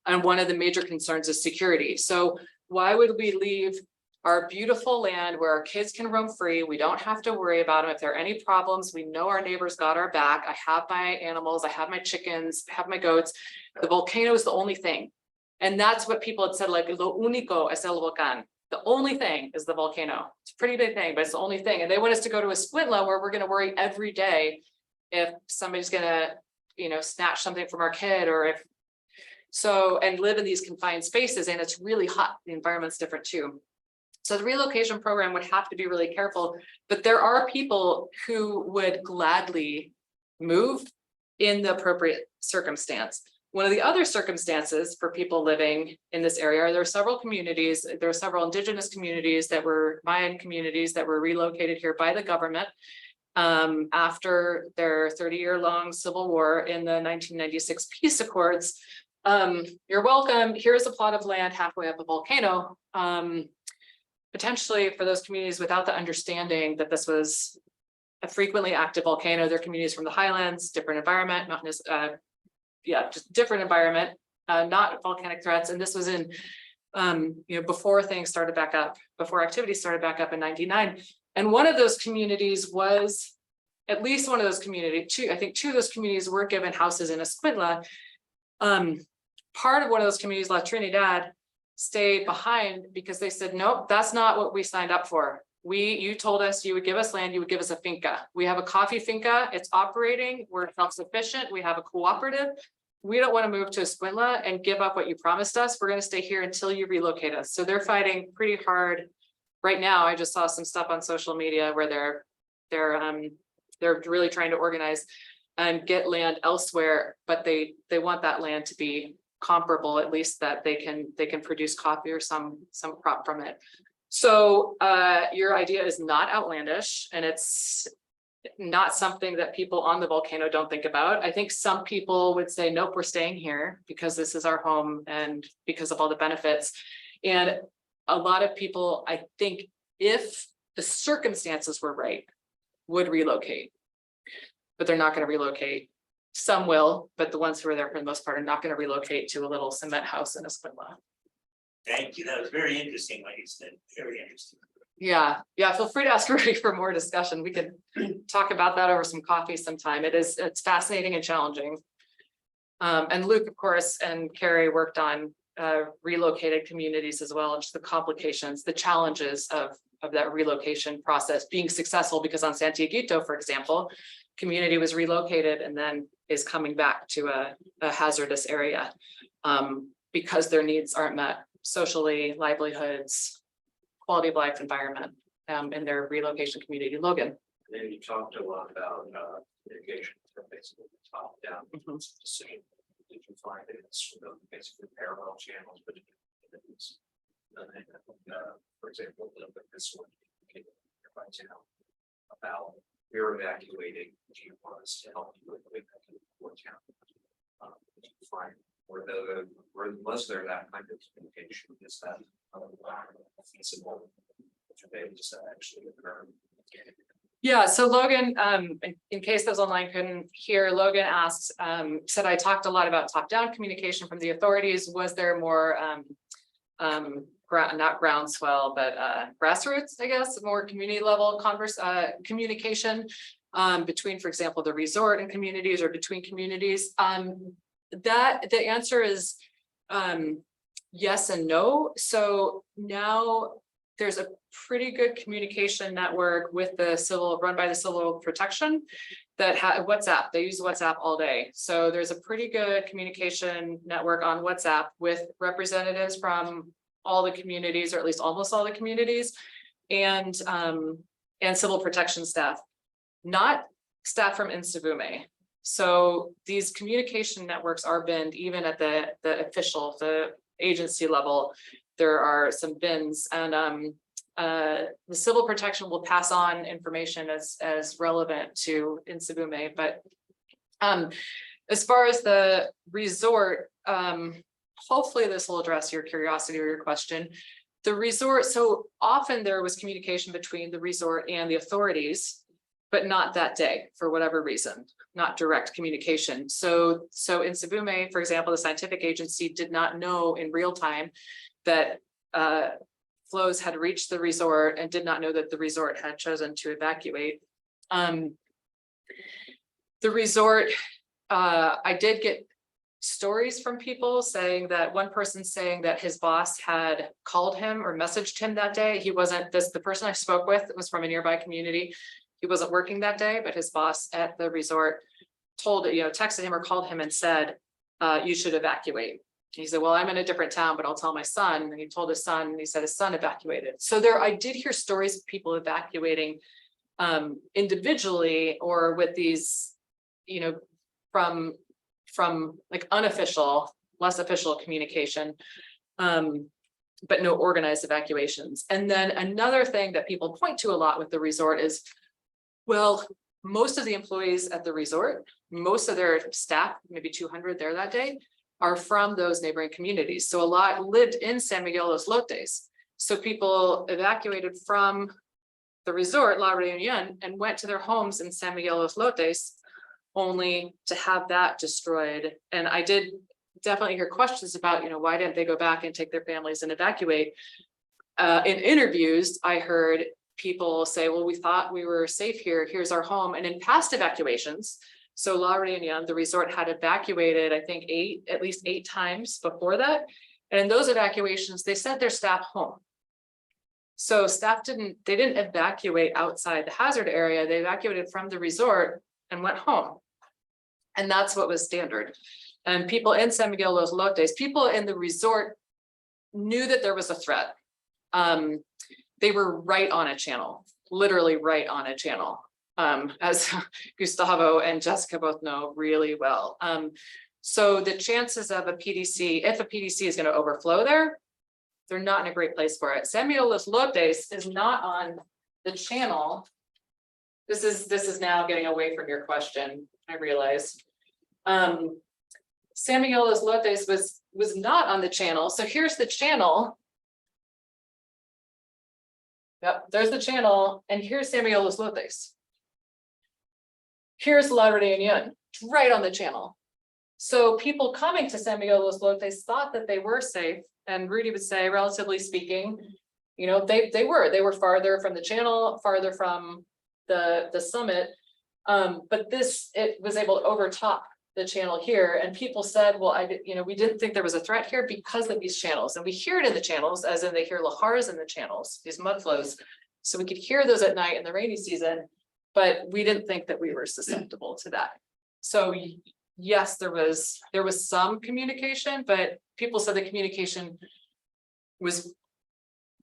And one of the major concerns is security. So why would we leave our beautiful land where our kids can roam free? We don't have to worry about them. If there are any problems, we know our neighbors got our back. I have my animals, I have my chickens, I have my goats. The volcano is the only thing. And that's what people had said, like, lo único es el volcán. The only thing is the volcano. It's a pretty big thing, but it's the only thing. And they want us to go to Escuintla where we're going to worry every day if somebody's going to, you know, snatch something from our kid, or if so, and live in these confined spaces, and it's really hot. The environment's different too. So the relocation program would have to be really careful, but there are people who would gladly move in the appropriate circumstance. One of the other circumstances for people living in this area, there are several communities, there are several indigenous communities that were Mayan communities that were relocated here by the government after their 30-year-long civil war in the 1996 peace accords. You're welcome. Here's a plot of land halfway up a volcano. Potentially for those communities without the understanding that this was a frequently active volcano, their communities from the highlands, different environment, mountainous, just different environment, not volcanic threats. And this was in, before things started back up, before activity started back up in '99. And one of those communities was, at least one of those communities, I think two of those communities were given houses in Escuintla. Part of one of those communities, La Trinidad, stayed behind because they said, nope, that's not what we signed up for. You told us you would give us land, you would give us a finca. We have a coffee finca, it's operating, we're self-sufficient, we have a cooperative. We don't want to move to Escuintla and give up what you promised us. We're going to stay here until you relocate us. So they're fighting pretty hard right now. I just saw some stuff on social media where they're really trying to organize and get land elsewhere, but they want that land to be comparable, at least that they can produce coffee or some crop from it. So your idea is not outlandish, and it's not something that people on the volcano don't think about. I think some people would say, nope, we're staying here because this is our home and because of all the benefits. And a lot of people, I think, if the circumstances were right, would relocate, but they're not going to relocate. Some will, but the ones who are there for the most part are not going to relocate to a little cement house in Escuintla. Thank you. That was very interesting what you said. Very interesting. Yeah. Feel free to ask Rudy for more discussion. We could talk about that over some coffee sometime. It's fascinating and challenging. And Luke, of course, and Carrie worked on relocated communities as well, and just the complications, the challenges of that relocation process being successful, because on Santiaguito, for example, community was relocated and then is coming back to a hazardous area because their needs aren't met socially, livelihoods, quality of life, environment in their relocation community. Logan. And then you talked a lot about mitigation from basically top down decision. Did you find that it's basically parallel channels, but it's for example, this one right now about we're evacuating, do you want us to help you with what town? Did you find was there that kind of communication? Is that feasible today? Does that actually occur? Yeah, so Logan, in case those online couldn't hear, Logan asked, said I talked a lot about top-down communication from the authorities. Was there more not groundswell, but grassroots, I guess, more community level communication between, for example, the resort and communities, or between communities? That the answer is yes and no. So now there's a pretty good communication network with run by the Civil Protection that WhatsApp. They use WhatsApp all day. So there's a pretty good communication network on WhatsApp with representatives from all the communities, or at least almost all the communities, and Civil Protection staff, not staff from Insabume. So these communication networks are binned even at the agency level. There are some bins, and the Civil Protection will pass on information as relevant to Insabume. But as far as the resort, hopefully this will address your curiosity or your question. The resort, so often there was communication between the resort and the authorities. but not that day for whatever reason, not direct communication. So in Savume, for example, the scientific agency did not know in real time that flows had reached the resort and did not know that the resort had chosen to evacuate. The resort, I did get stories from people saying that one person saying that his boss had called him or messaged him that day. He wasn't the person I spoke with was from a nearby community. He wasn't working that day, but his boss at the resort texted him or called him and said, you should evacuate. He said, well, I'm in a different town, but I'll tell my son. And he told his son, and he said his son evacuated. So I did hear stories of people evacuating individually or with these, from like unofficial, less official communication, but no organized evacuations. And then another thing that people point to a lot with the resort is, well, most of the employees at the resort, most of their staff, maybe 200 there that day, are from those neighboring communities. So a lot lived in San Miguel Los Lotes. So people evacuated from the resort, La Reunion, and went to their homes in San Miguel Los Lotes, only to have that destroyed. And I did definitely hear questions about, why didn't they go back and take their families and evacuate? In interviews, I heard people say, well, we thought we were safe here. Here's our home. And in past evacuations, so La Reunion, the resort had evacuated, I think at least eight times before that. And in those evacuations, they sent their staff home. So staff didn't evacuate outside the hazard area. They evacuated from the resort and went home. And that's what was standard. And people in San Miguel Los Lotes, people in the resort knew that there was a threat. They were right on a channel, literally right on a channel, as Gustavo and Jessica both know really well. So the chances of a PDC, if a PDC is going to overflow there, they're not in a great place for it. San Miguel Los Lotes is not on the channel. This is now getting away from your question, I realize. San Miguel Los Lotes was not on the channel. So here's the channel. Yep, there's the channel, and here's San Miguel Los Lotes. Here's La Reunion, right on the channel. So people coming to San Miguel Los Lotes thought that they were safe, and Rudy would say, relatively speaking, they were farther from the channel, farther from the summit, but it was able to overtop the channel here, and people said, well, we didn't think there was a threat here because of these channels, and we hear it in the channels, as in they hear lahars in the channels, these mud flows, so we could hear those at night in the rainy season, but we didn't think that we were susceptible to that. So yes, there was some communication, but people said the communication was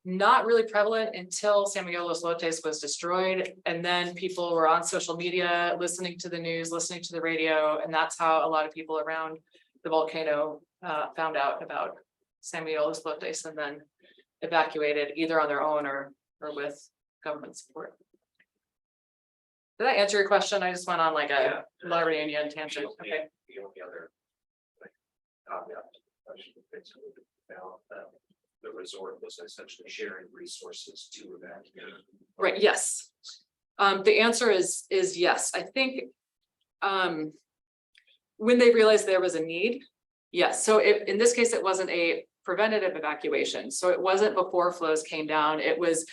not really prevalent until San Miguel Los Lotes was destroyed. And then people were on social media, listening to the news, listening to the radio. And that's how a lot of people around the volcano found out about San Miguel Los Lotes and then evacuated either on their own or with government support. Did I answer your question? I just went on like a La Reunion tangent. Okay. The only other caveat to the question basically about the resort was essentially sharing resources to evacuate. Right, yes. The answer is yes. I think when they realized there was a need, yes. So in this case, it wasn't a preventative evacuation. So it wasn't before flows came down. It was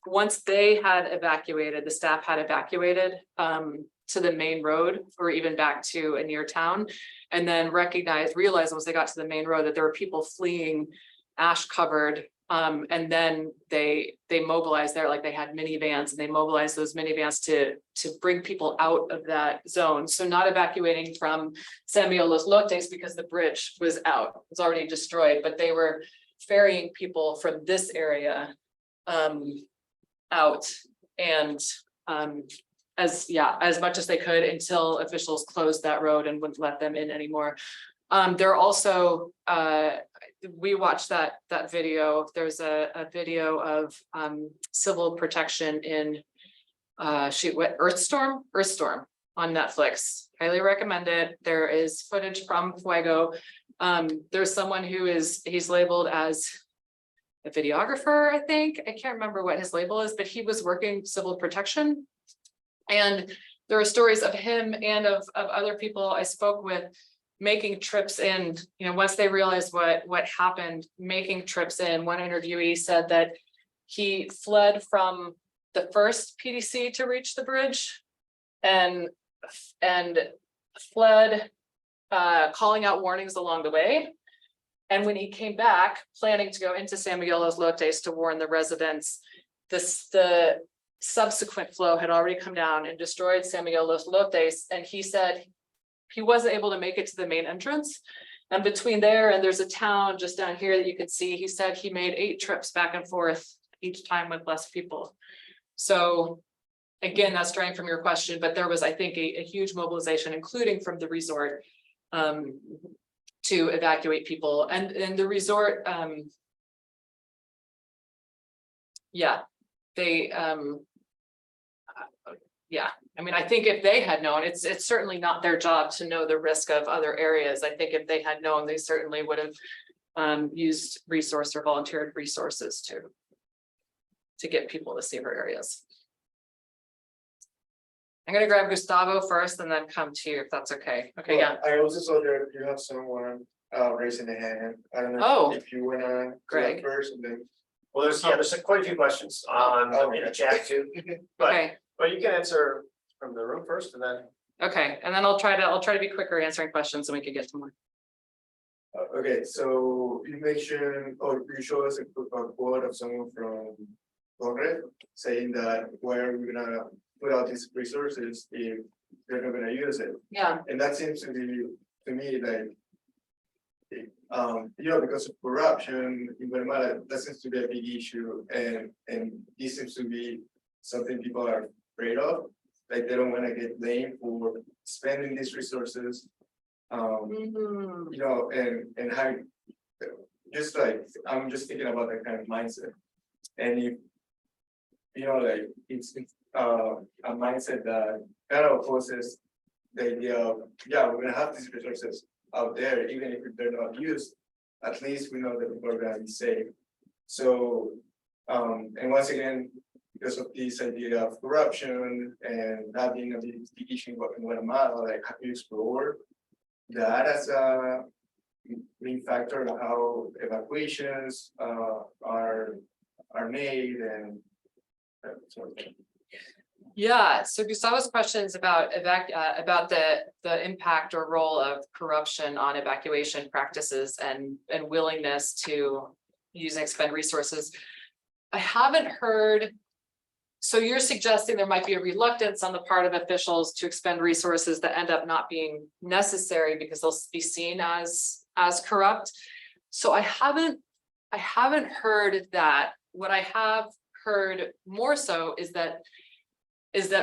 once they had evacuated, the staff had evacuated to the main road or even back to a near town, and then realized once they got to the main road that there were people fleeing ash covered, and then they mobilized there, like they had minivans, and they mobilized those minivans to bring people out of that zone. So not evacuating from San Miguel Los Lotes because the bridge was out, it was already destroyed, but they were ferrying people from this area out, and as much as they could until officials closed that road and wouldn't let them in anymore. There also we watched that video. There's a video of civil protection in Earthstorm on Netflix. Highly recommend it. There is footage from Fuego. There's someone he's labeled as a videographer, I think. I can't remember what his label is, but he was working civil protection. And there are stories of him and of other people I spoke with making trips in, once they realized what happened, making trips in. One interviewee said that he fled from the first PDC to reach the bridge and fled, calling out warnings along the way. And when he came back, planning to go into San Miguel Los Lotes to warn the residents, the subsequent flow had already come down and destroyed San Miguel Los Lotes. And he said he wasn't able to make it to the main entrance. And between there and there's a town just down here that you can see, he said he made 8 trips back and forth each time with less people. So again, that's straying from your question, but there was, I think, a huge mobilization, including from the resort, to evacuate people. And the resort, I mean, I think if they had known, it's certainly not their job to know the risk of other areas. I think if they had known, they certainly would have used resource or volunteered resources to get people to safer areas. I'm gonna grab Gustavo first and then come to you if that's okay. Okay, yeah. I also saw that you have someone raising a hand. I don't know Oh. if you wanna Greg. go first and then. Well, there's quite a few questions on in the chat too, Okay, but you can answer from the room first and then. okay, and then I'll try to be quicker answering questions so we can get to more. Okay, so you mentioned, or you showed us a quote of someone from Congress saying that where are we gonna put out these resources if they're not gonna use it? Yeah, And that seems to be, to me, like, because of corruption in Guatemala, that seems to be a big issue, and this seems to be something people are afraid of. Like they don't want to get blamed for spending these resources. And how, just like, I'm just thinking about that kind of mindset. And if, like, it's a mindset that kind of opposes the idea of, we're gonna have these resources out there, even if they're not used, at least we know that people are gonna be safe. So, and once again, because of this idea of corruption and that being a big issue in Guatemala, like, have you explored that as a main factor of how evacuations are made and that sort of thing? yeah. So Gustavo's question is about the impact or role of corruption on evacuation practices and willingness to use and expend resources. I haven't heard. So you're suggesting there might be a reluctance on the part of officials to expend resources that end up not being necessary because they'll be seen as corrupt. So I haven't heard that. What I have heard more so is that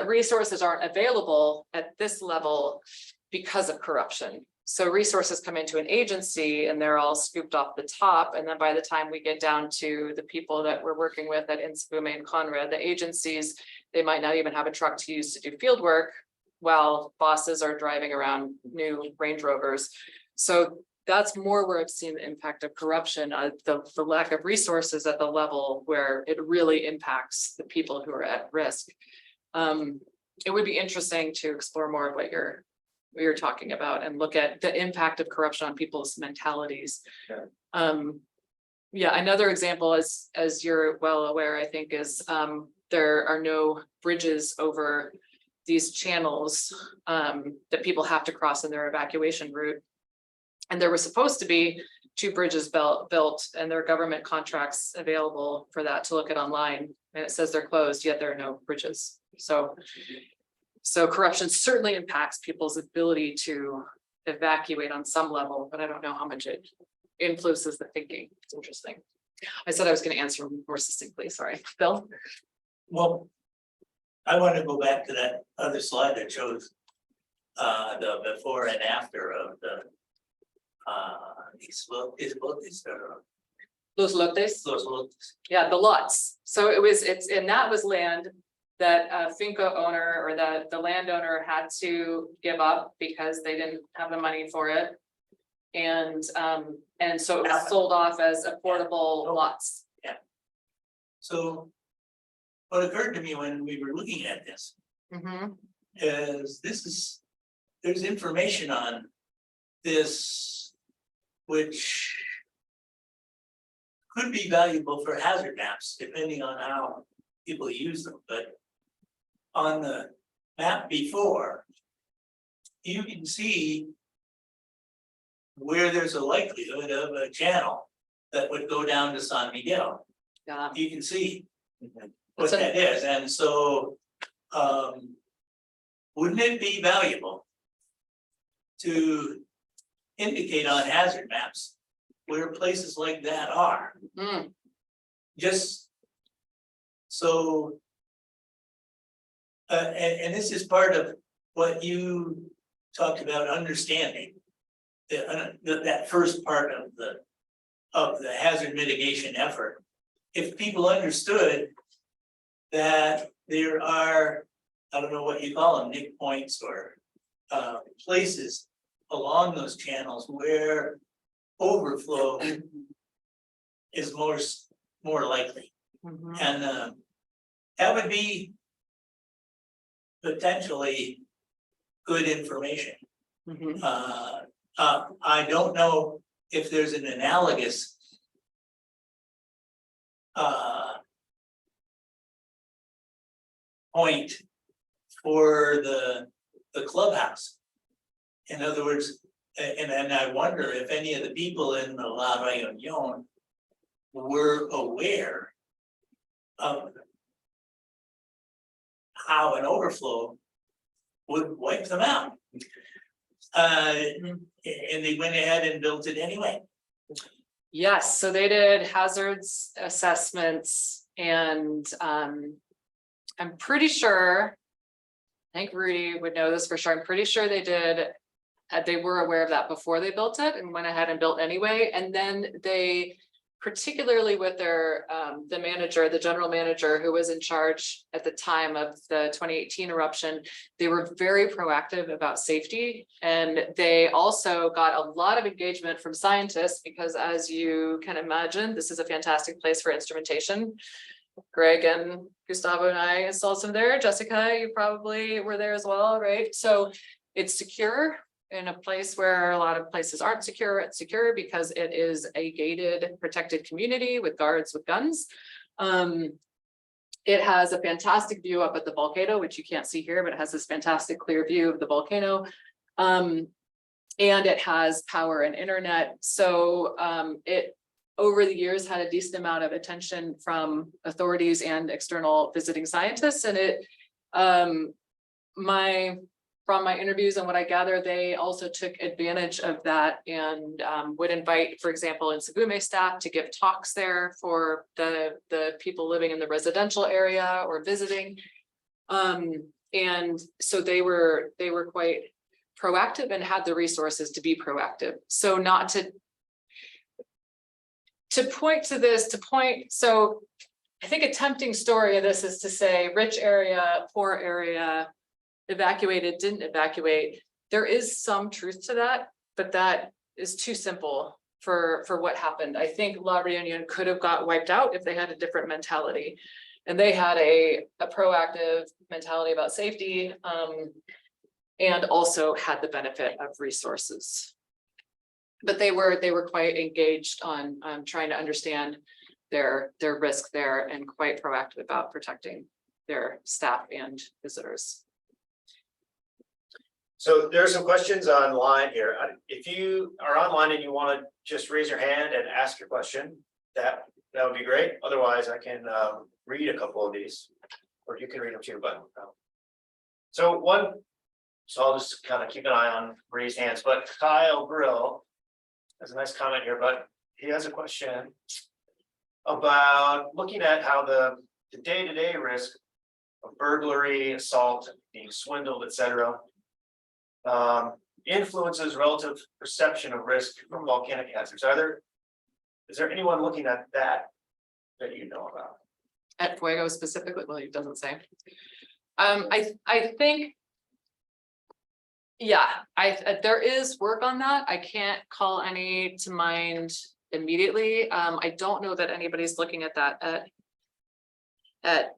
resources aren't available at this level because of corruption. So resources come into an agency and they're all scooped off the top. And then by the time we get down to the people that we're working with at Insabume and Conrad, the agencies, they might not even have a truck to use to do field work while bosses are driving around new Range Rovers. So that's more where I've seen the impact of corruption, the lack of resources at the level where it really impacts the people who are at risk. It would be interesting to explore more of what you're talking about and look at the impact of corruption on people's mentalities. Another example is, as you're well aware, I think, is there are no bridges over these channels that people have to cross in their evacuation route. And there was supposed to be 2 bridges built and there are government contracts available for that to look at online. And it says they're closed, yet there are no bridges. So corruption certainly impacts people's ability to evacuate on some level, but I don't know how much it influences the thinking. It's interesting. I said I was going to answer more succinctly. Sorry, Bill. Well, I want to go back to that other slide that shows the before and after of the Los lotes. Los lotes. Yeah, the lots. So that was land that finca owner or the landowner had to give up because they didn't have the money for it. And so it was sold off as affordable lots. So what occurred to me when we were looking at this Mhm. is there's information on this which could be valuable for hazard maps, depending on how people use them, but on the map before, you can see where there's a likelihood of a channel that would go down to San Miguel. Yeah. You can see what That's a- that is, and so wouldn't it be valuable to indicate on hazard maps where places like that are? Mm, Just so. And this is part of what you talked about understanding. That first part of the hazard mitigation effort. If people understood that there are, I don't know what you call them, nick points or places along those channels where overflow is more likely. mhm. And that would be potentially good information. Mhm. I don't know if there's an analogous point for the clubhouse. In other words, and I wonder if any of the people in the La Reunion were aware of how an overflow would wipe them out. And they went ahead and built it anyway. Yes, so they did hazards assessments and I'm pretty sure. I think Rudy would know this for sure. I'm pretty sure they did. They were aware of that before they built it and went ahead and built anyway. And then they, particularly with their the manager, the general manager who was in charge at the time of the 2018 eruption, they were very proactive about safety. And they also got a lot of engagement from scientists because, as you can imagine, this is a fantastic place for instrumentation. Greg and Gustavo and I saw some there. Jessica, you probably were there as well, right? So it's secure in a place where a lot of places aren't secure. It's secure because it is a gated, protected community with guards with guns. It has a fantastic view up at the volcano, which you can't see here, but it has this fantastic clear view of the volcano. And it has power and internet. So it over the years had a decent amount of attention from authorities and external visiting scientists. And it from my interviews and what I gather, they also took advantage of that and would invite, for example, in Segume staff to give talks there for the people living in the residential area or visiting. And so they were quite proactive and had the resources to be proactive. So not to point to this, so I think a tempting story of this is to say rich area, poor area, evacuated, didn't evacuate. There is some truth to that, but that is too simple for what happened. I think La Reunion could have got wiped out if they had a different mentality. And they had a proactive mentality about safety, and also had the benefit of resources. But they were quite engaged on trying to understand their risk there and quite proactive about protecting their staff and visitors. So there are some questions online here. If you are online and you want to just raise your hand and ask your question, that would be great. Otherwise, I can read a couple of these, or you can read them too. But so I'll just kind of keep an eye on raised hands. But Kyle Brill has a nice comment here, but he has a question about looking at how the day-to-day risk of burglary, assault, being swindled, etc. Influences relative perception of risk from volcanic hazards. Is there anyone looking at that you know about? At Fuego specifically, well, it doesn't say. I think, yeah, there is work on that. I can't call any to mind immediately. I don't know that anybody's looking at that at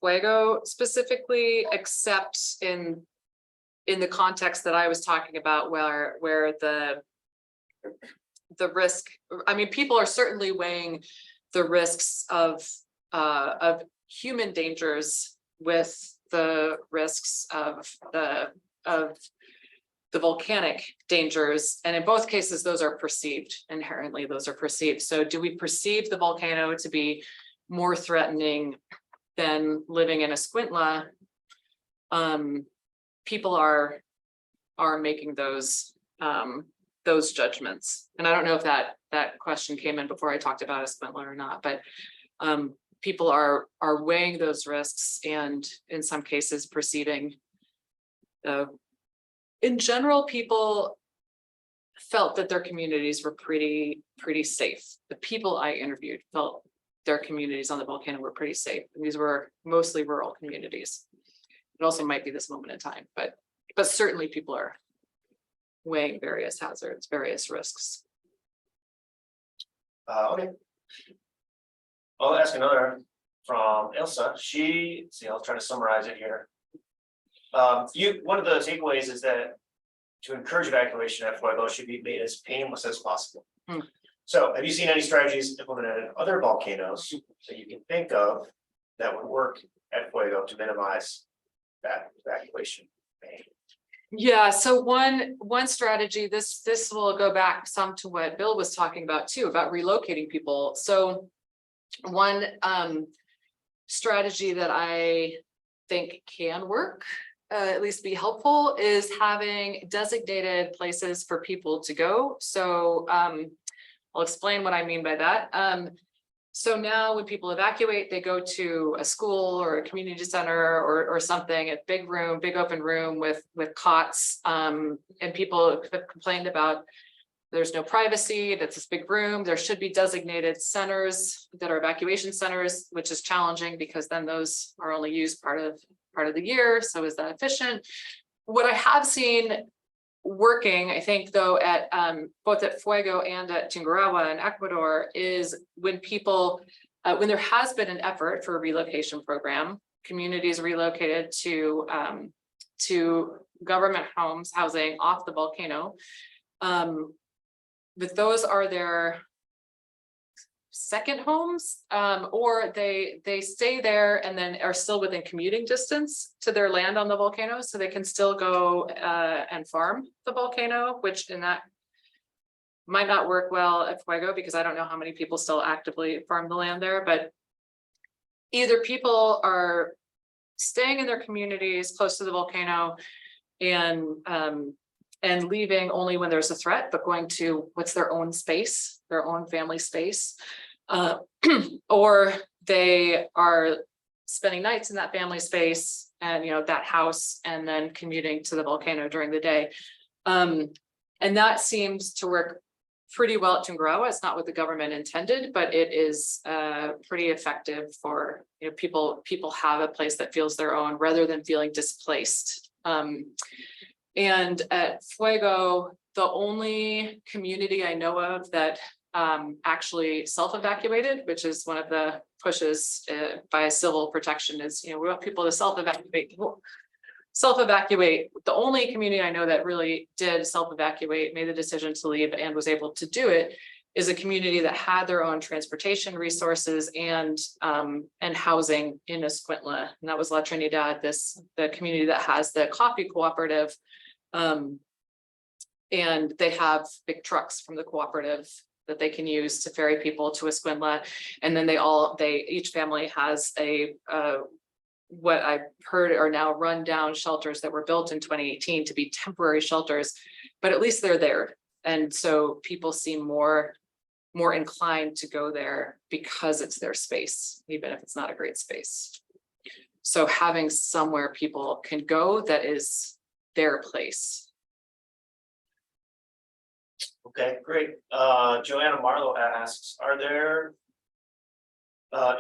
Fuego specifically, except in the context that I was talking about, where the risk, I mean, people are certainly weighing the risks of human dangers with the risks of the volcanic dangers. And in both cases, those are perceived, inherently, those are perceived. So do we perceive the volcano to be more threatening than living in Escuintla? People are making those judgments. And I don't know if that question came in before I talked about Escuintla or not, but people are weighing those risks and in some cases perceiving in general, people felt that their communities were pretty safe. The people I interviewed felt their communities on the volcano were pretty safe. And these were mostly rural communities. It also might be this moment in time, but certainly people are weighing various hazards, various risks. Okay. I'll ask another from Ilsa. I'll try to summarize it here. One of the takeaways is that to encourage evacuation at Fuego should be made as painless as possible. So have you seen any strategies implemented in other volcanoes that you can think of that would work at Fuego to minimize that evacuation pain? Yeah, so one strategy, this will go back some to what Bill was talking about too, about relocating people. So one strategy that I think can work, at least be helpful, is having designated places for people to go. So I'll explain what I mean by that. So now when people evacuate, they go to a school or a community center or something, a big open room with cots. And people have complained about there's no privacy, that's this big room. There should be designated centers that are evacuation centers, which is challenging because then those are only used part of the year. So is that efficient? What I have seen working, I think, though, at both at Fuego and at Tungurahua in Ecuador, is when people, when there has been an effort for a relocation program, communities relocated to government housing off the volcano. But those are their second homes, or they stay there and then are still within commuting distance to their land on the volcano, so they can still go and farm the volcano, which in that might not work well at Fuego because I don't know how many people still actively farm the land there. But either people are staying in their communities close to the volcano and leaving only when there's a threat, but going to what's their own space, their own family space. Or they are spending nights in that family space and that house, and then commuting to the volcano during the day. And that seems to work pretty well at Tungurahua. It's not what the government intended, but it is pretty effective for people have a place that feels their own rather than feeling displaced. And at Fuego, the only community I know of that actually self-evacuated, which is one of the pushes by civil protection, is we want people to self-evacuate. The only community I know that really did self-evacuate, made the decision to leave, and was able to do it, is a community that had their own transportation resources and housing in Escuintla, and that was La Trinidad, the community that has the coffee cooperative. And they have big trucks from the cooperative that they can use to ferry people to Escuintla. And then each family has what I've heard are now run down shelters that were built in 2018 to be temporary shelters, but at least they're there. And so people seem more inclined to go there because it's their space, even if it's not a great space. So having somewhere people can go that is their place. Okay, great. Joanna Marlowe asks, are there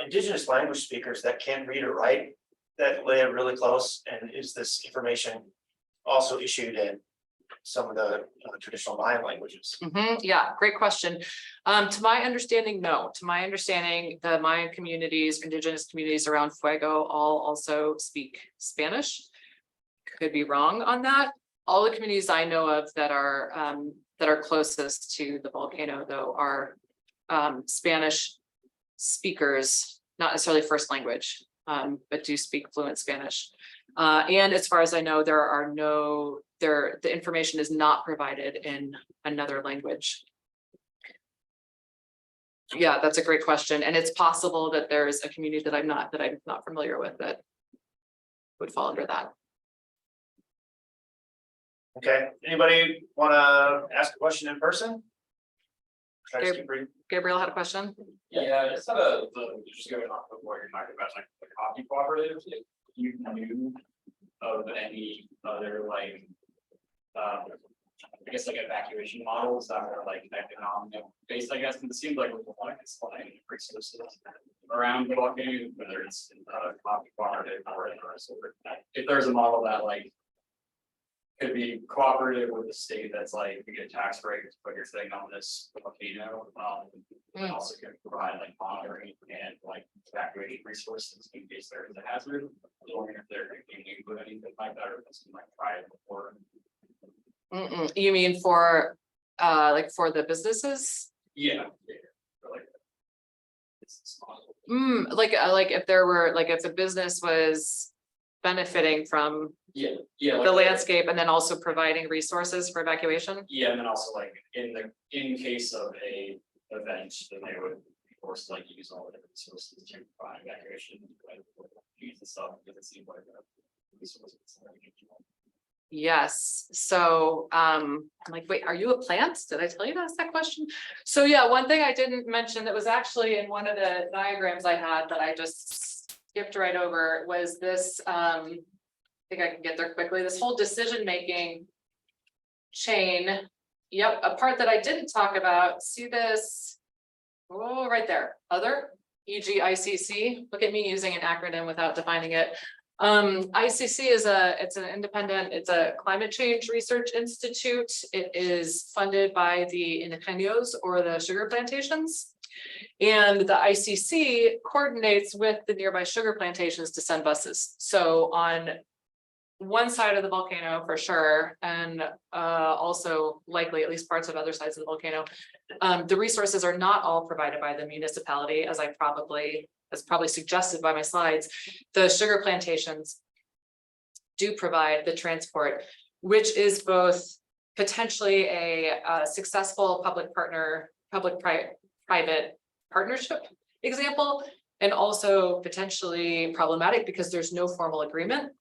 indigenous language speakers that can read or write that live really close? And is this information also issued in some of the traditional Mayan languages? Yeah, great question. To my understanding, no. To my understanding, the Mayan communities, indigenous communities around Fuego all also speak Spanish. Could be wrong on that. All the communities I know of that are closest to the volcano, though, are Spanish speakers, not necessarily first language, but do speak fluent Spanish. And as far as I know, the information is not provided in another language. Yeah, that's a great question. And it's possible that there's a community that I'm not familiar with that would fall under that. Okay, anybody want to ask a question in person? Try to keep reading. Gabriel had a question. Yeah, just just going off of what you're talking about, like the coffee cooperative, if you knew of any other like, I guess like evacuation models that are like economic based, I guess, and it seems like with the like it's like resources around the volcano, whether it's coffee cooperative or if there's a model that like could be cooperative with the state that's like, you get tax breaks, but you're staying on this volcano. And also can provide like monitoring and like evacuation resources in case there is a hazard. Or if they're going to include anything like that, or if it's like try it before. You mean for like for the businesses? Yeah. Like if there were, like if the business was benefiting from Yeah, the landscape and then also providing resources for evacuation? Yeah, and then also like in case of a event, then they would be forced to like use all of the resources to provide evacuation, like use the stuff, because it seems like a resource. Yes, so I'm like, wait, are you a plant? Did I tell you to ask that question? So yeah, one thing I didn't mention that was actually in one of the diagrams I had that I just skipped right over was this, I think I can get there quickly, this whole decision-making chain. Yep, a part that I didn't talk about, see this, oh, right there, other, e.g. ICC, look at me using an acronym without defining it. ICC is it's an independent, it's a climate change research institute. It is funded by the Ingenios or the sugar plantations. And the ICC coordinates with the nearby sugar plantations to send buses. So on one side of the volcano for sure, and also likely at least parts of other sides of the volcano, the resources are not all provided by the municipality, as probably suggested by my slides. The sugar plantations do provide the transport, which is both potentially a successful public-private partnership example, and also potentially problematic because there's no formal agreement.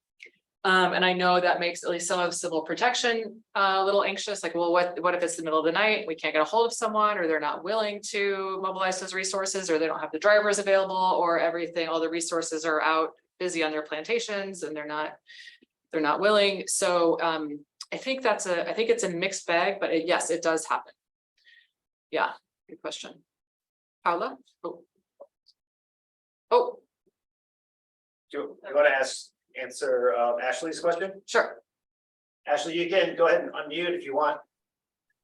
And I know that makes at least some of civil protection a little anxious, like, well, what if it's the middle of the night, we can't get a hold of someone, or they're not willing to mobilize those resources, or they don't have the drivers available, or all the resources are out busy on their plantations and they're not willing. So I think it's a mixed bag, but yes, it does happen. Yeah, good question. Paula? Oh. Do you want to answer Ashley's question? Sure. Ashley, you can go ahead and unmute if you want.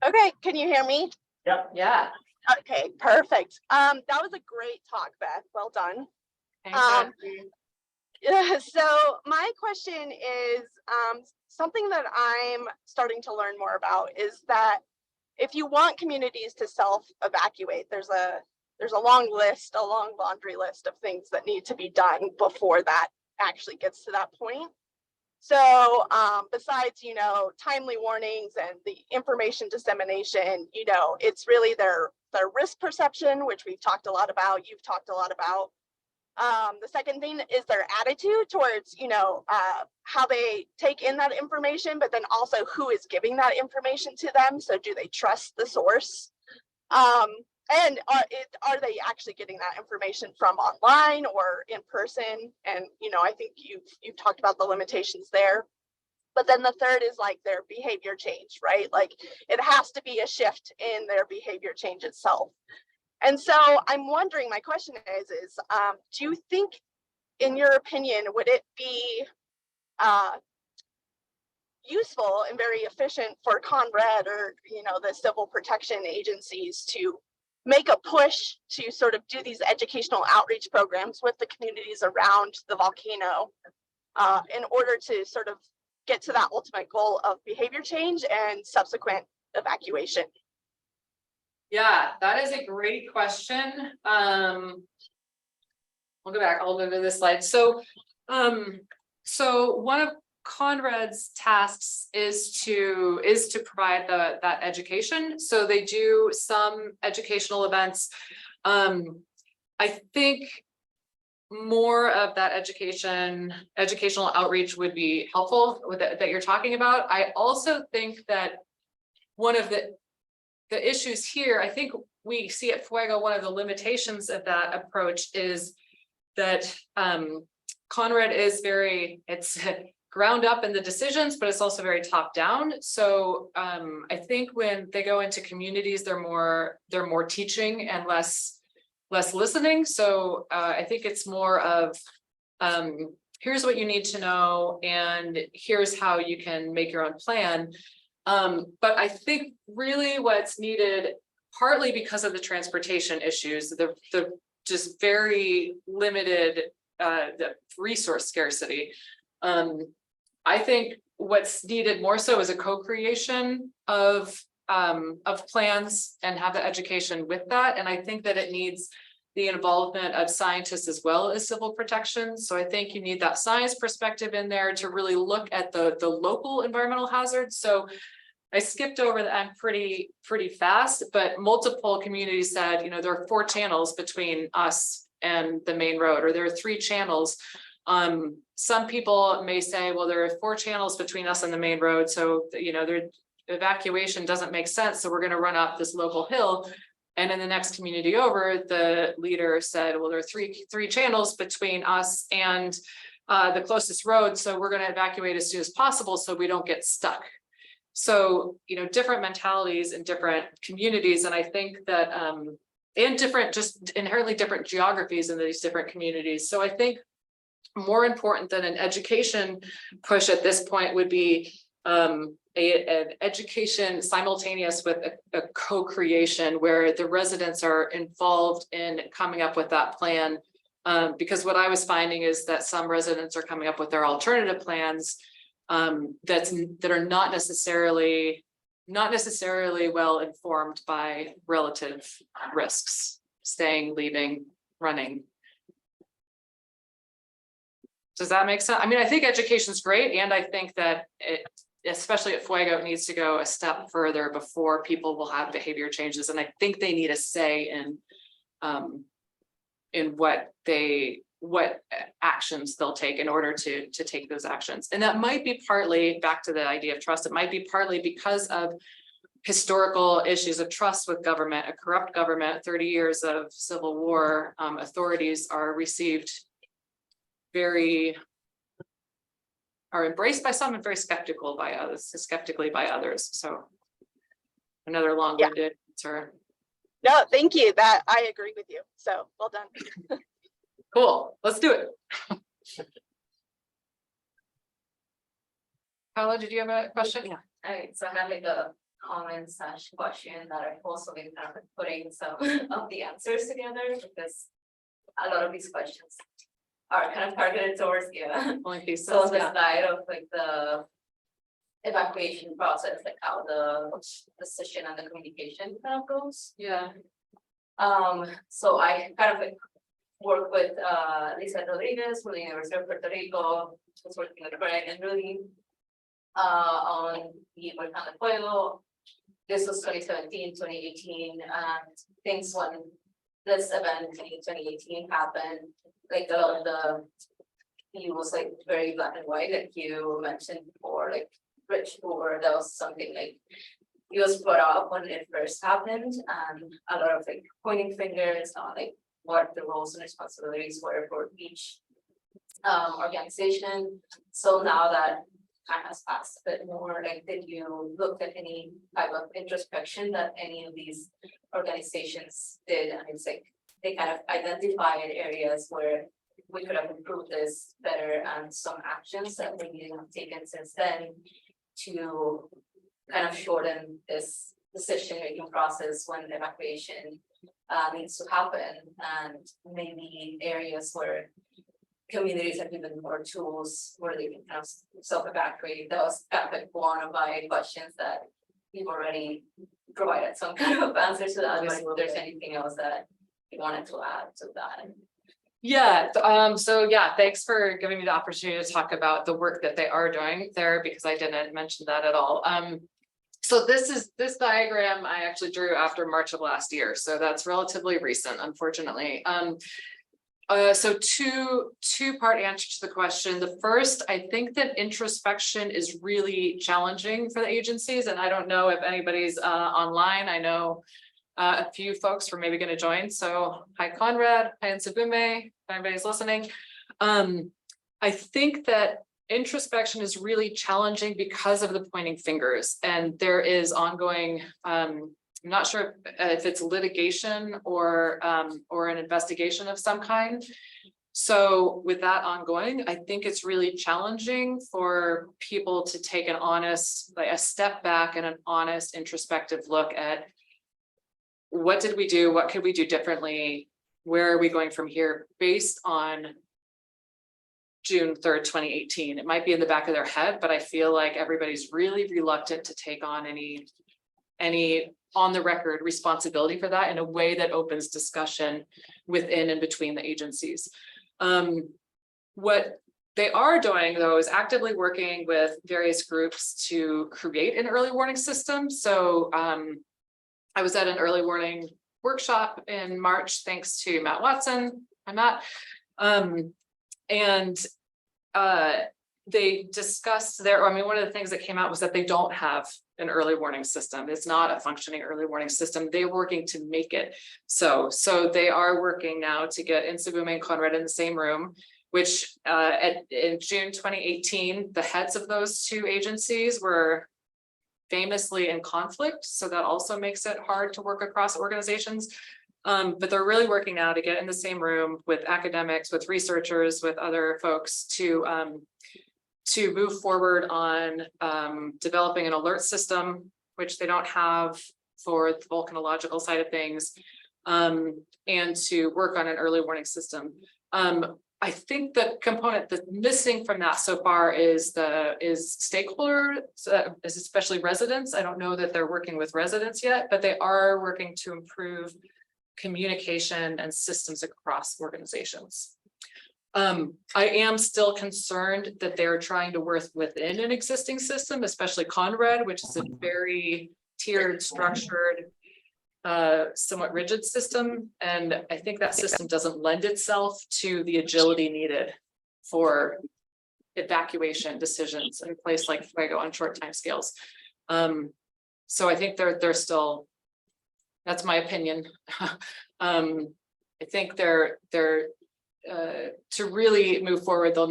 Okay, can you hear me? Yeah. Okay, perfect. That was a great talk, Beth. Well done. So my question is something that I'm starting to learn more about is that if you want communities to self-evacuate, there's a long laundry list of things that need to be done before that actually gets to that point. So besides, timely warnings and the information dissemination, it's really their risk perception, which we've talked a lot about, you've talked a lot about. The second thing is their attitude towards, how they take in that information, but then also who is giving that information to them. So do they trust the source? And are they actually getting that information from online or in person? And, I think you've talked about the limitations there. But then the third is like their behavior change, right? Like it has to be a shift in their behavior change itself. And so I'm wondering, my question is do you think, in your opinion, would it be useful and very efficient for Conrad or, you know, the civil protection agencies to make a push to sort of do these educational outreach programs with the communities around the volcano in order to sort of get to that ultimate goal of behavior change and subsequent evacuation? Yeah, that is a great question. We'll go back, I'll go to this slide. So one of Conrad's tasks is to provide that education. So they do some educational events. I think more of that educational outreach would be helpful with that you're talking about. I also think that one of the issues here, I think we see at Fuego, one of the limitations of that approach is that Conrad is it's ground up in the decisions, but it's also very top down. So I think when they go into communities, they're more teaching and less listening. So I think it's more of here's what you need to know, and here's how you can make your own plan. But I think really what's needed, partly because of the transportation issues, the just very limited the resource scarcity. I think what's needed more so is a co-creation of plans and have the education with that. And I think that it needs the involvement of scientists as well as civil protection. So I think you need that science perspective in there to really look at the local environmental hazards. So I skipped over that pretty fast, but multiple communities said, you know, there are 4 channels between us and the main road, or there are 3 channels. Some people may say, well, there are 4 channels between us and the main road, so you know, their evacuation doesn't make sense, so we're going to run up this local hill. And in the next community over, the leader said, well, there are three channels between us and the closest road, so we're going to evacuate as soon as possible so we don't get stuck. So, you know, different mentalities in different communities, and I think that and different, just inherently different geographies in these different communities. So I think more important than an education push at this point would be an education simultaneous with a co-creation where the residents are involved in coming up with that plan. Because what I was finding is that some residents are coming up with their alternative plans that are not necessarily well informed by relative risks, staying, leaving, running. Does that make sense? I mean, I think education is great, and I think that it, especially at Fuego, it needs to go a step further before people will have behavior changes. And I think they need a say in what actions they'll take in order to take those actions. And that might be partly, back to the idea of trust, it might be partly because of historical issues of trust with government. A corrupt government, 30 years of civil war, authorities are embraced by some and very skeptically by others. So another long-winded answer. No, thank you. That I agree with you. So well done. Cool, let's do it. Paula, did you have a question? Yeah. All right, so I have like a comment / question that I've also been kind of putting some of the answers together, because a lot of these questions are kind of targeted towards Only pieces, so on the yeah. side of like the evacuation process, like how the decision and the communication kind of goes. Yeah. So I kind of like work with Lisa Rodriguez from the University of Puerto Rico, who's working with Greg and Rudy on the Volcano Fuego. This was 2017, 2018, and things when this event in 2018 happened, like a lot of the view was like very black and white, like you mentioned before, like Rich Hoover, that was something like he was brought up when it first happened, and a lot of like pointing fingers on like what the roles and responsibilities were for each organization. So now that time has passed a bit more, like did you look at any type of introspection that any of these organizations did? And it's like they kind of identified areas where we could have improved this better, and some actions that maybe have taken since then to kind of shorten this decision-making process when the evacuation needs to happen, and maybe areas where communities have given more tools where they can kind of self-evacuate. That was kind of one of my questions that you've already provided some kind of answer to that, but if there's anything else that you wanted to add to that. Yeah, so yeah, thanks for giving me the opportunity to talk about the work that they are doing there, because I didn't mention that at all. So this diagram I actually drew after March of last year, so that's relatively recent, unfortunately. So two-part answer to the question. The first, I think that introspection is really challenging for the agencies, and I don't know if anybody's online. I know a few folks were maybe going to join. So hi Conrad, hi Nsabume, if anybody's listening. I think that introspection is really challenging because of the pointing fingers, and there is ongoing, I'm not sure if it's litigation or an investigation of some kind. So with that ongoing, I think it's really challenging for people to take an honest, like a step back and an honest introspective look at what did we do? What could we do differently? Where are we going from here based on June 3rd, 2018? It might be in the back of their head, but I feel like everybody's really reluctant to take on any on the record responsibility for that in a way that opens discussion within and between the agencies. What they are doing though is actively working with various groups to create an early warning system. So I was at an early warning workshop in March, thanks to Matt Watson. I'm Matt. They discussed one of the things that came out was that they don't have an early warning system. It's not a functioning early warning system. They're working to make it so. So they are working now to get Nsabume and Conrad in the same room, which in June 2018, the heads of those two agencies were famously in conflict. So that also makes it hard to work across organizations. But they're really working now to get in the same room with academics, with researchers, with other folks to move forward on developing an alert system, which they don't have for the volcanological side of things, and to work on an early warning system. I think the component that's missing from that so far is stakeholders, especially residents. I don't know that they're working with residents yet, but they are working to improve communication and systems across organizations. I am still concerned that they're trying to work within an existing system, especially Conrad, which is a very tiered, structured, somewhat rigid system. And I think that system doesn't lend itself to the agility needed for evacuation decisions in a place like Fuego on short timescales. So I think they're still, that's my opinion. I think they're to really move forward, they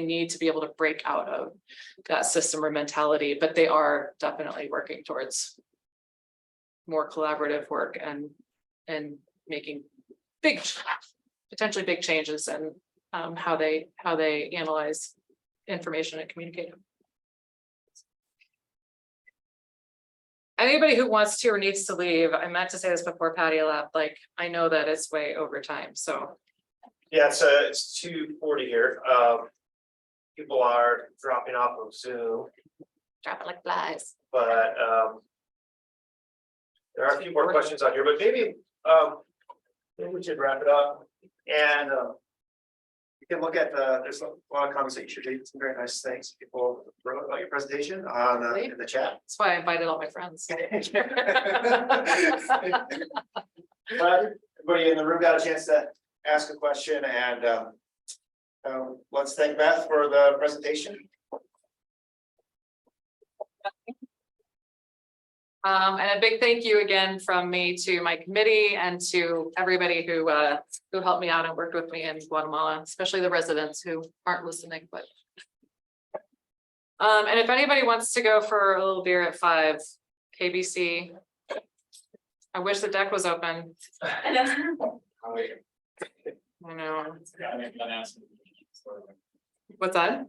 need to be able to break out of that system or mentality, but they are definitely working towards more collaborative work and making potentially big changes in how they analyze information and communicate. Anybody who wants to or needs to leave, I meant to say this before Patty left, like I know that it's way over time, so. Yeah, it's 2:40 here. People are dropping off of Zoom, Drop it like flies. but there are a few more questions on here, but maybe we should wrap it up. And you can look at there's a lot of comments that you should read, some very nice things people wrote about your presentation on in the chat. That's why I invited all my friends. But everybody in the room got a chance to ask a question, and let's thank Beth for the presentation. And a big thank you again from me to my committee and to everybody who helped me out and worked with me in Guatemala, especially the residents who aren't listening. But and if anybody wants to go for a little beer at 5, KBC. I wish the deck was open. I know. What's that?